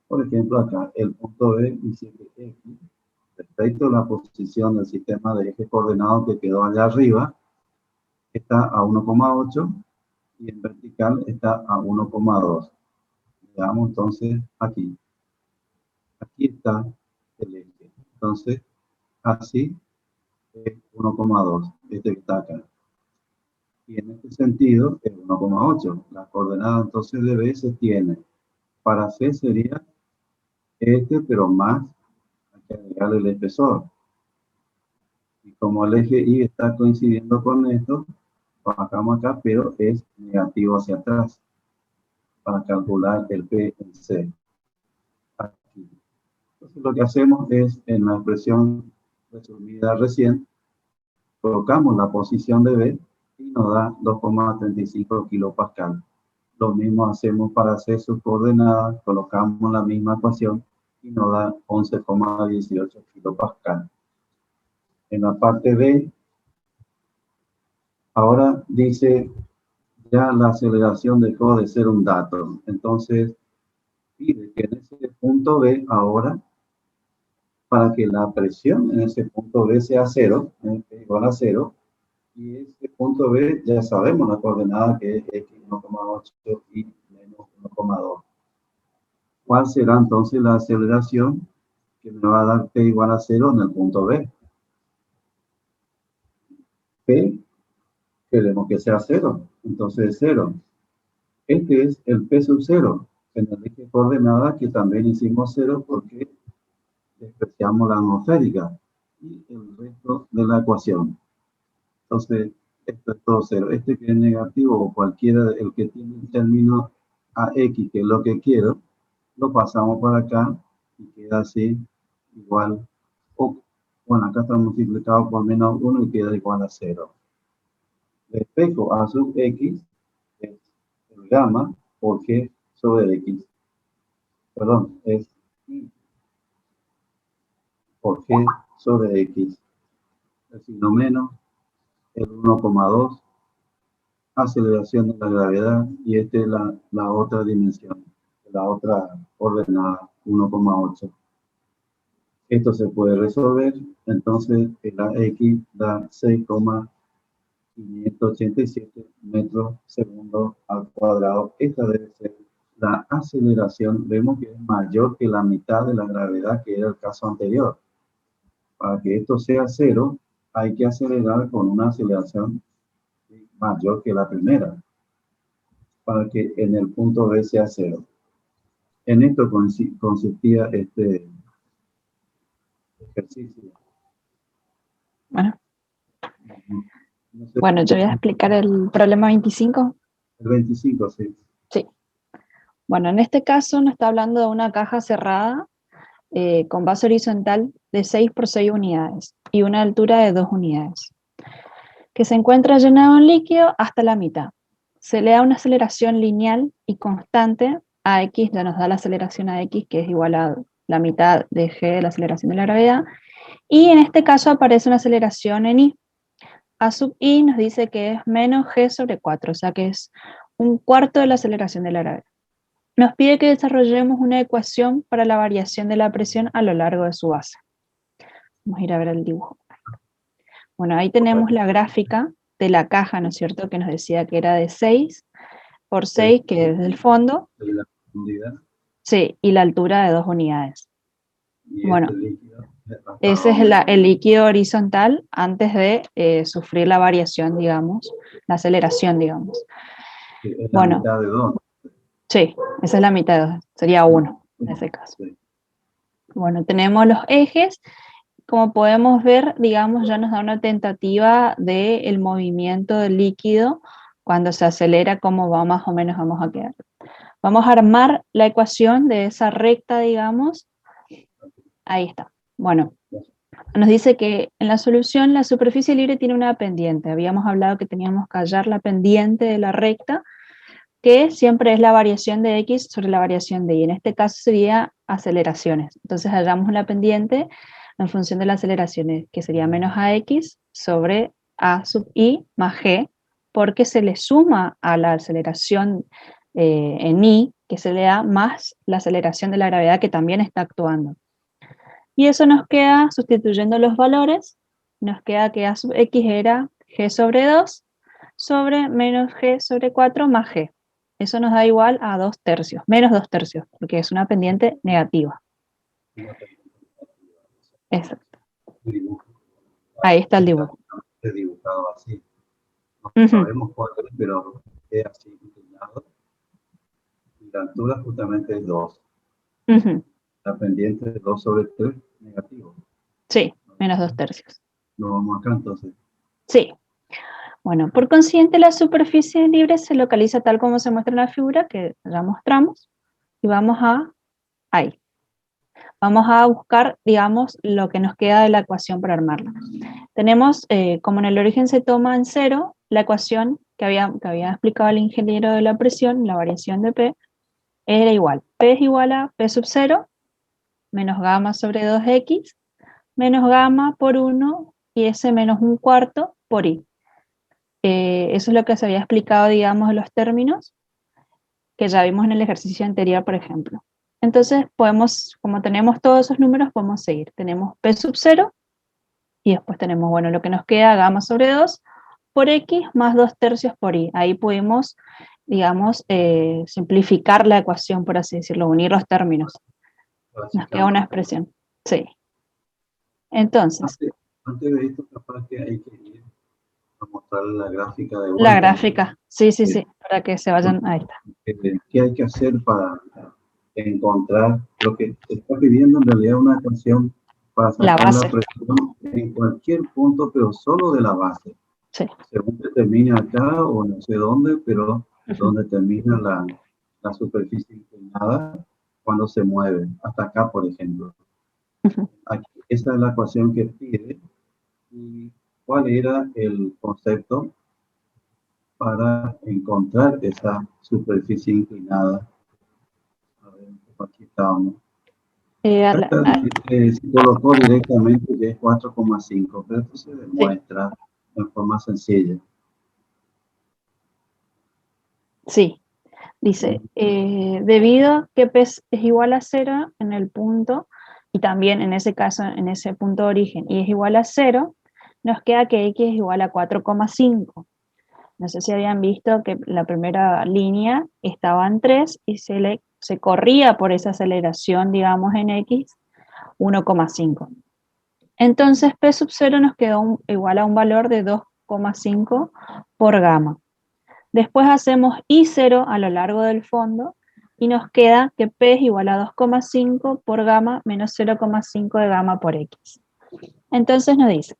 por ejemplo, acá el punto B dice que X, respecto a la posición del sistema de eje coordenado que quedó allá arriba, está a 1,8 y en vertical está a 1,2. Veamos entonces aquí. Aquí está el eje. Entonces, así es 1,2, este que está acá. Y en este sentido es 1,8. La coordenada entonces de B se tiene. Para C sería este, pero más, hay que agregarle el espesor. Y como el eje Y está coincidiendo con esto, bajamos acá, pero es negativo hacia atrás, para calcular el P en C. Aquí. Entonces lo que hacemos es, en la expresión resumida recién, colocamos la posición de B y nos da 2,35 kilopascal. Lo mismo hacemos para hacer sus coordenadas, colocamos la misma ecuación y nos da 11,18 kilopascal. En la parte B, ahora dice, ya la aceleración dejó de ser un dato. Entonces, pide que en ese punto B ahora, para que la presión en ese punto B sea 0, igual a 0, y ese punto B ya sabemos la coordenada que es X 1,8 y menos 1,2. ¿Cuál será entonces la aceleración que me va a dar P igual a 0 en el punto B? P queremos que sea 0, entonces es 0. Este es el P sub 0, en el eje coordenada que también hicimos 0 porque despreciamos la atmosférica y el resto de la ecuación. Entonces, esto es todo 0. Este que es negativo o cualquiera, el que tiene el término AX, que es lo que quiero, lo pasamos para acá y queda así, igual. Bueno, acá está multiplicado por menos 1 y queda igual a 0. Respecto a sub X, es el gamma por G sobre X. Perdón, es I por G sobre X. El signo menos, el 1,2, aceleración de la gravedad, y esta es la otra dimensión, la otra ordenada, 1,8. Esto se puede resolver, entonces el AX da 6,587 metros segundo al cuadrado. Esta debe ser la aceleración. Vemos que es mayor que la mitad de la gravedad, que era el caso anterior. Para que esto sea 0, hay que acelerar con una aceleración mayor que la primera, para que en el punto B sea 0. En esto consistía este ejercicio. Bueno, No sé, bueno, yo voy a explicar el problema 25. el 25, sí. Sí. Bueno, en este caso nos está hablando de una caja cerrada con base horizontal de 6 por 6 unidades y una altura de 2 unidades, que se encuentra llenado en líquido hasta la mitad. Se le da una aceleración lineal y constante a X, ya nos da la aceleración a X, que es igual a la mitad de G de la aceleración de la gravedad, y en este caso aparece una aceleración en I. A sub I nos dice que es menos G sobre 4, o sea que es un cuarto de la aceleración de la gravedad. Nos pide que desarrollemos una ecuación para la variación de la presión a lo largo de su base. Vamos a ir a ver el dibujo. Bueno, ahí tenemos la gráfica de la caja, ¿no es cierto? Que nos decía que era de 6 por 6, que es del fondo. De la profundidad. Sí, y la altura de 2 unidades. Y Bueno, este líquido, ¿hasta ese es dónde? el líquido horizontal antes de sufrir la variación, digamos, la aceleración, digamos. Que es la Bueno, mitad de 2. sí, esa es la mitad, sería 1 en ese caso. Sí. Bueno, tenemos los ejes. Como podemos ver, digamos, ya nos da una tentativa del movimiento del líquido cuando se acelera, cómo va más o menos vamos a quedar. Vamos a armar la ecuación de esa recta, digamos. Ahí está. Bueno, nos dice que en la solución la superficie libre tiene una pendiente. Habíamos hablado que teníamos que hallar la pendiente de la recta, que siempre es la variación de x sobre la variación de y. En este caso sería aceleraciones. Entonces hallamos la pendiente en función de las aceleraciones, que sería menos ax sobre a sub i más g, porque se le suma a la aceleración en i, que se le da más la aceleración de la gravedad que también está actuando. Y eso nos queda, sustituyendo los valores, nos queda que a sub x era g sobre 2 sobre menos g sobre 4 más g. Eso nos da igual a 2 tercios, menos 2 tercios, porque es una pendiente negativa. Exacto. Ahí está el dibujo. Está dibujado así. No Ujú. sabemos cuál es, pero es así inclinado. Y la altura justamente es 2. Ujú. La pendiente es 2 sobre 3 negativo. Sí, menos 2 tercios. Lo vamos acá entonces. Sí. Bueno, por consiguiente la superficie libre se localiza tal como se muestra en la figura que ya mostramos. Y vamos a ahí. Vamos a buscar, digamos, lo que nos queda de la ecuación para armarla. Tenemos, como en el origen se toma en 0, la ecuación que había explicado el ingeniero de la presión, la variación de P, era igual. P es igual a P sub 0 menos gamma sobre 2x menos gamma por 1 y ese menos 1/4 por i. Eso es lo que se había explicado, digamos, en los términos que ya vimos en el ejercicio anterior, por ejemplo. Entonces, podemos, como tenemos todos esos números, podemos seguir. Tenemos P sub 0 y después tenemos, bueno, lo que nos queda, gamma sobre 2 por x más 2 tercios por i. Ahí pudimos, digamos, simplificar la ecuación, por así decirlo, unir los términos. Nos queda una expresión. Sí. Entonces, Antes de esto, capaz que hay que ir a mostrar la gráfica de la vuelta. gráfica. Sí, sí, sí, para que se vayan. Ahí está. ¿Qué hay que hacer para encontrar lo que está pidiendo en realidad una ecuación para La sacar base. la presión en cualquier punto, pero solo de la base? Sí. Según que termina acá o no sé dónde, pero donde termina la superficie inclinada cuando se mueve. Hasta acá, por ejemplo. Aquí, esa es la ecuación que pide. ¿Y cuál era el concepto para encontrar esa superficie inclinada? A ver, aquí estábamos. Se colocó directamente que es 4,5, pero esto se demuestra en forma sencilla. Sí, dice, debido a que P es igual a 0 en el punto, y también en ese caso, en ese punto de origen, y es igual a 0, nos queda que x es igual a 4,5. No sé si habían visto que la primera línea estaba en 3 y se corría por esa aceleración, digamos, en x, 1,5. Entonces P sub 0 nos quedó igual a un valor de 2,5 por gamma. Después hacemos I0 a lo largo del fondo y nos queda que P es igual a 2,5 por gamma menos 0,5 de gamma por X. Entonces nos dice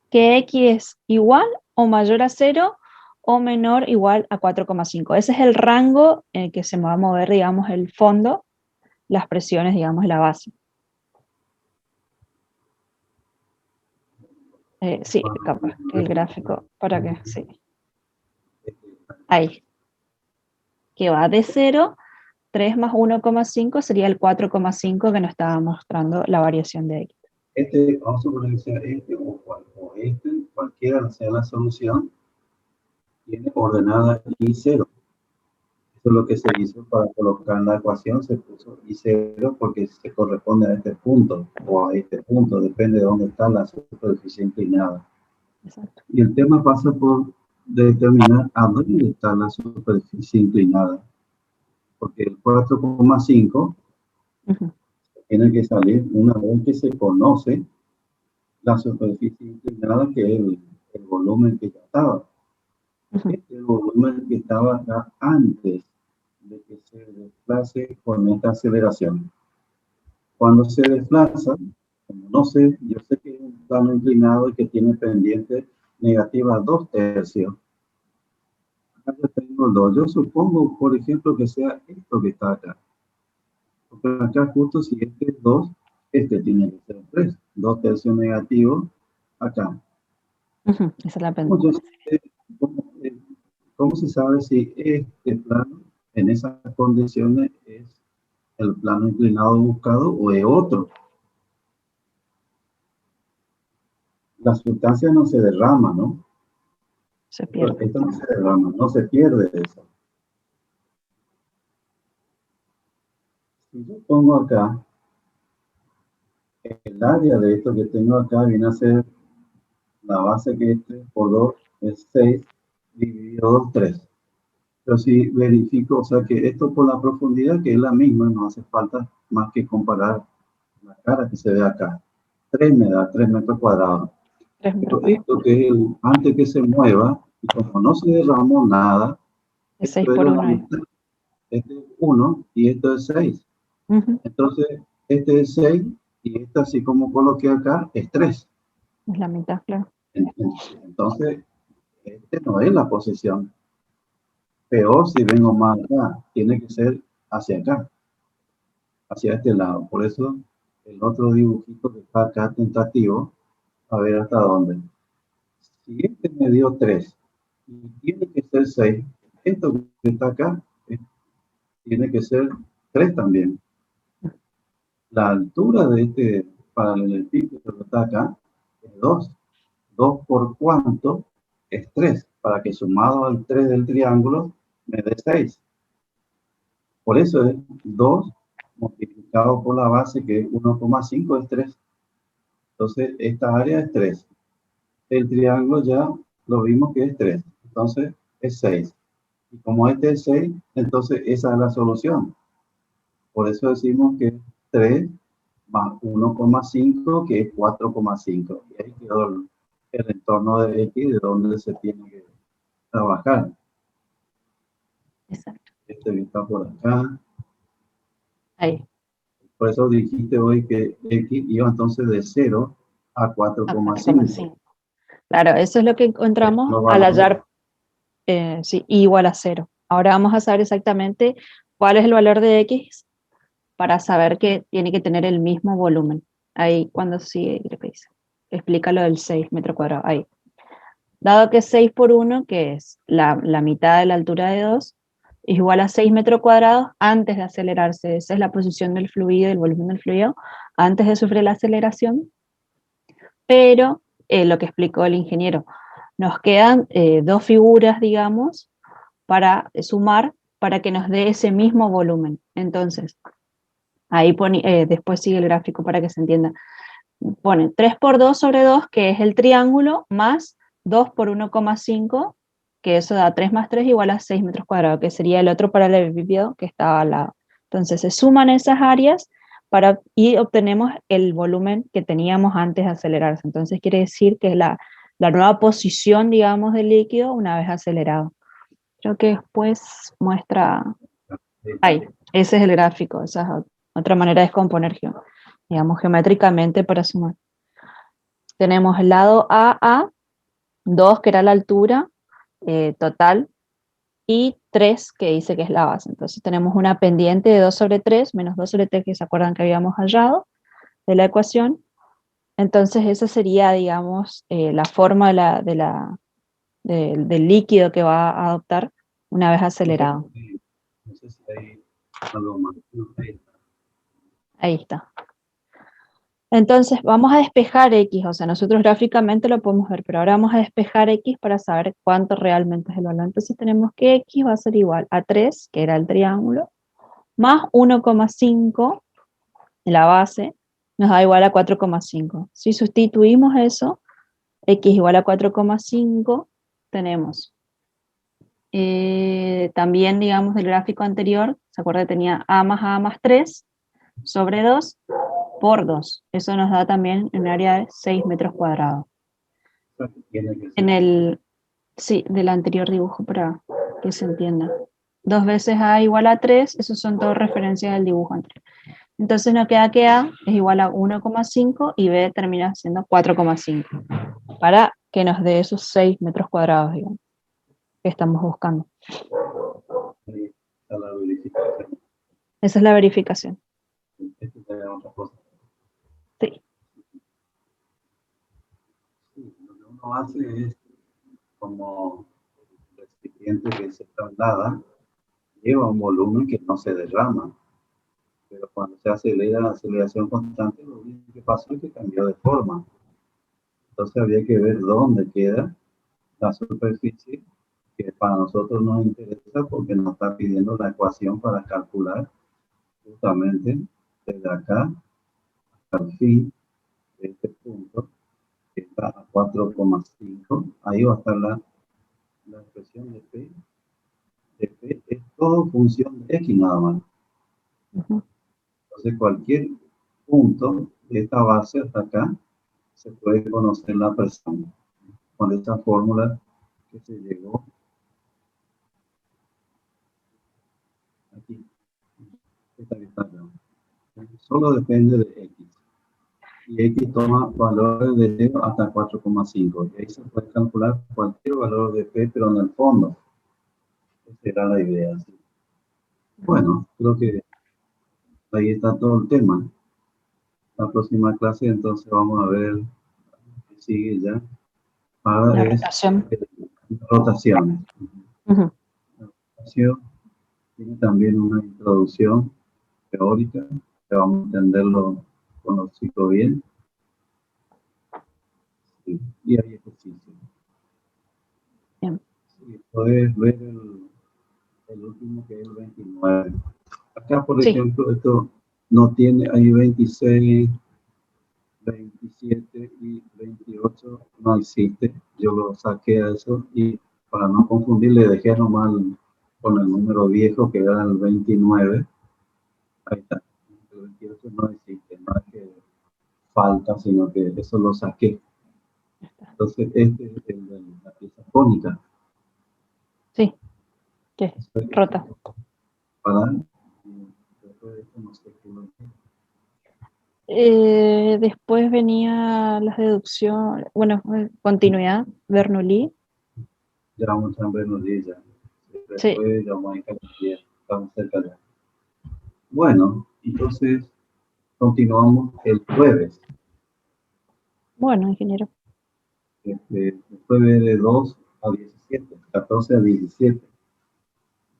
que X es igual o mayor a 0 o menor o igual a 4,5. Ese es el rango en el que se va a mover, digamos, el fondo, las presiones, digamos, la base. Sí, capaz que el gráfico, para que, sí. Ahí. Que va de 0, 3 más 1,5 sería el 4,5 que nos estaba mostrando la variación de X. Vamos a poner que sea cualquiera sea la solución, tiene ordenada I0. Eso es lo que se hizo para colocar la ecuación, se puso I0 porque se corresponde a este punto, o a este punto, depende de dónde está la superficie inclinada. Exacto. Y el tema pasa por determinar a dónde está la superficie inclinada. Porque el 4,5 Ujú, tiene que salir una vez que se conoce la superficie inclinada, que es el volumen que ya estaba. ujú. Este es el volumen que estaba acá antes de que se desplace con esta aceleración. Cuando se desplaza, como no sé, yo sé que es un plano inclinado y que tiene pendiente negativa 2/3. Acá ya tengo el 2. Yo supongo, por ejemplo, que sea esto que está acá. Porque acá justo si este es 2, este tiene que ser 3. 2/3 negativo acá. Ujú, esa es la ¿Cómo, yo pendiente. sé- cómo, cómo se sabe si este plano en esas condiciones es el plano inclinado buscado o es otro? La sustancia no se derrama, ¿no? Se Esto, pierde. esto no se derrama, no se pierde eso. Si yo pongo acá, el área de esto que tengo acá viene a ser la base, que es 3 por 2 es 6, dividido 2, 3. Pero si verifico, o sea que esto por la profundidad, que es la misma, no hace falta más que comparar la cara que se ve acá. 3 me da 3 metros cuadrados. 3 metros Pero cuadrados. esto que es antes que se mueva, y como no se derramó nada, Es 6 esto por era la 1 ahí. mitad. Este es 1 y esto es 6. Ujú, Entonces, este es 6 y este, así como coloqué acá, es 3. es la mitad, claro. Entonces, este no es la posición. Peor si vengo más acá, tiene que ser hacia acá, hacia este lado. Por eso, el otro dibujito que está acá tentativo, a ver hasta dónde. Si este me dio 3 y tiene que ser 6, esto que está acá tiene que ser 3 también. La altura de este paralelepípedo que está acá es 2. 2 por cuánto es 3, para que sumado al 3 del triángulo me dé 6. Por eso es 2 multiplicado por la base, que es 1,5, es 3. Entonces, esta área es 3. El triángulo ya lo vimos que es 3. Entonces, es 6. Y como este es 6, entonces esa es la solución. Por eso decimos que es 3 más 1,5, que es 4,5. Y ahí quedó el entorno de X, de donde se tiene que trabajar. Exacto. Este está por acá. Ahí. Por eso dijiste hoy que X iba entonces de 0 a A 4,5. 4,5. Claro, eso es lo que encontramos Los al valores. hallar sí, I igual a 0. Ahora vamos a saber exactamente cuál es el valor de X para saber que tiene que tener el mismo volumen. Ahí, cuando sigue, lo que dice. Explica lo del 6 metros cuadrados. Ahí. Dado que 6 por 1, que es la mitad de la altura de 2, es igual a 6 metros cuadrados antes de acelerarse. Esa es la posición del fluido, el volumen del fluido, antes de sufrir la aceleración. Pero, lo que explicó el ingeniero, nos quedan dos figuras, digamos, para sumar para que nos dé ese mismo volumen. Entonces, ahí después sigue el gráfico para que se entienda. Pone 3 por 2 sobre 2, que es el triángulo, más 2 por 1,5, que eso da 3 más 3 igual a 6 metros cuadrados, que sería el otro paralelepípedo que estaba al lado. Entonces se suman esas áreas y obtenemos el volumen que teníamos antes de acelerarse. Entonces quiere decir que es la nueva posición, digamos, del líquido una vez acelerado. Creo que después muestra, ahí, ese es el gráfico, esa es otra manera de descomponer, digamos, geométricamente para sumar. Tenemos el lado AA, 2 que era la altura total, y 3 que dice que es la base. Entonces tenemos una pendiente de 2 sobre 3 menos 2 sobre 3, que se acuerdan que habíamos hallado de la ecuación. Entonces esa sería, digamos, la forma del líquido que va a adoptar una vez acelerado. No sé si hay algo más. No, ahí está. Ahí está. Entonces vamos a despejar X, o sea, nosotros gráficamente lo podemos ver, pero ahora vamos a despejar X para saber cuánto realmente es el valor. Entonces tenemos que X va a ser igual a 3, que era el triángulo, más 1,5, la base, nos da igual a 4,5. Si sustituimos eso, x igual a 4,5, tenemos también, digamos, del gráfico anterior, ¿se acuerda que tenía a más 3 sobre 2 por 2? Eso nos da también un área de 6 metros cuadrados. En el, sí, del anterior dibujo para que se entienda. 2 veces a igual a 3, esos son todas referencias del dibujo anterior. Entonces nos queda que a es igual a 1,5 y b termina siendo 4,5. Para que nos dé esos 6 metros cuadrados, digamos, que estamos buscando. Ahí está la verificación. Esa es la verificación. Esto sería otra cosa. Sí. Sí, lo que uno hace es, como el recipiente que se traslada, lleva un volumen que no se derrama. Pero cuando se acelera la aceleración constante, lo único que pasó es que cambió de forma. Entonces había que ver dónde queda la superficie, que para nosotros nos interesa porque nos está pidiendo la ecuación para calcular justamente desde acá hasta el fin de este punto, que está a 4,5. Ahí va a estar la expresión de P. De P es todo función de X nada más. Entonces cualquier punto de esta base hasta acá se puede conocer la presión con esta fórmula que se llegó aquí. Esta que está acá. Solo depende de X. Y X toma valores de 0 hasta 4,5. Y ahí se puede calcular cualquier valor de P, pero en el fondo. Esa era la idea. ¿Sí? Bueno, creo que ahí está todo el tema. La próxima clase entonces vamos a ver qué sigue ya. Ahora La es rotación. rotaciones. Uh-huh. La rotación tiene también una introducción teórica, que vamos a entenderlo con los chicos bien. Sí, y hay ejercicio. Bien. Sí, puedes ver el último que es el 29. Acá, por Sí. ejemplo, esto no tiene, hay 26, 27 y 28, no existe. Yo lo saqué a eso y para no confundir le dejé nomás con el número viejo que era el 29. Ahí está. El 28 no existe, no es que falta, sino que eso lo saqué. Entonces, este es el de la pieza cónica. Sí. ¿Qué? Rota. Para después de esto no sé qué lo Después venía la deducción, bueno, continuidad, Bernoulli. ya vamos a ver los días ya. Después Sí. ya vamos a ir bien, estamos cerca ya. Bueno, entonces continuamos el jueves. Bueno, ingeniero. El jueves de 2 a 17, 14 a 17.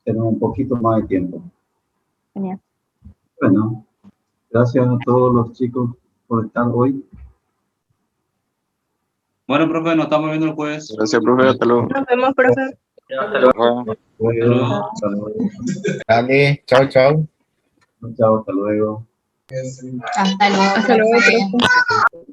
Tenemos un poquito más de tiempo. Genial. Bueno, gracias a todos los chicos por estar hoy. Bueno, profe, nos estamos viendo el jueves. Gracias, profe. Hasta luego. Nos vemos, profe. Hasta luego. Bueno. Hasta luego. Dale, chao, chao. Chao, hasta luego. Hasta luego. Hasta luego, profe. profe.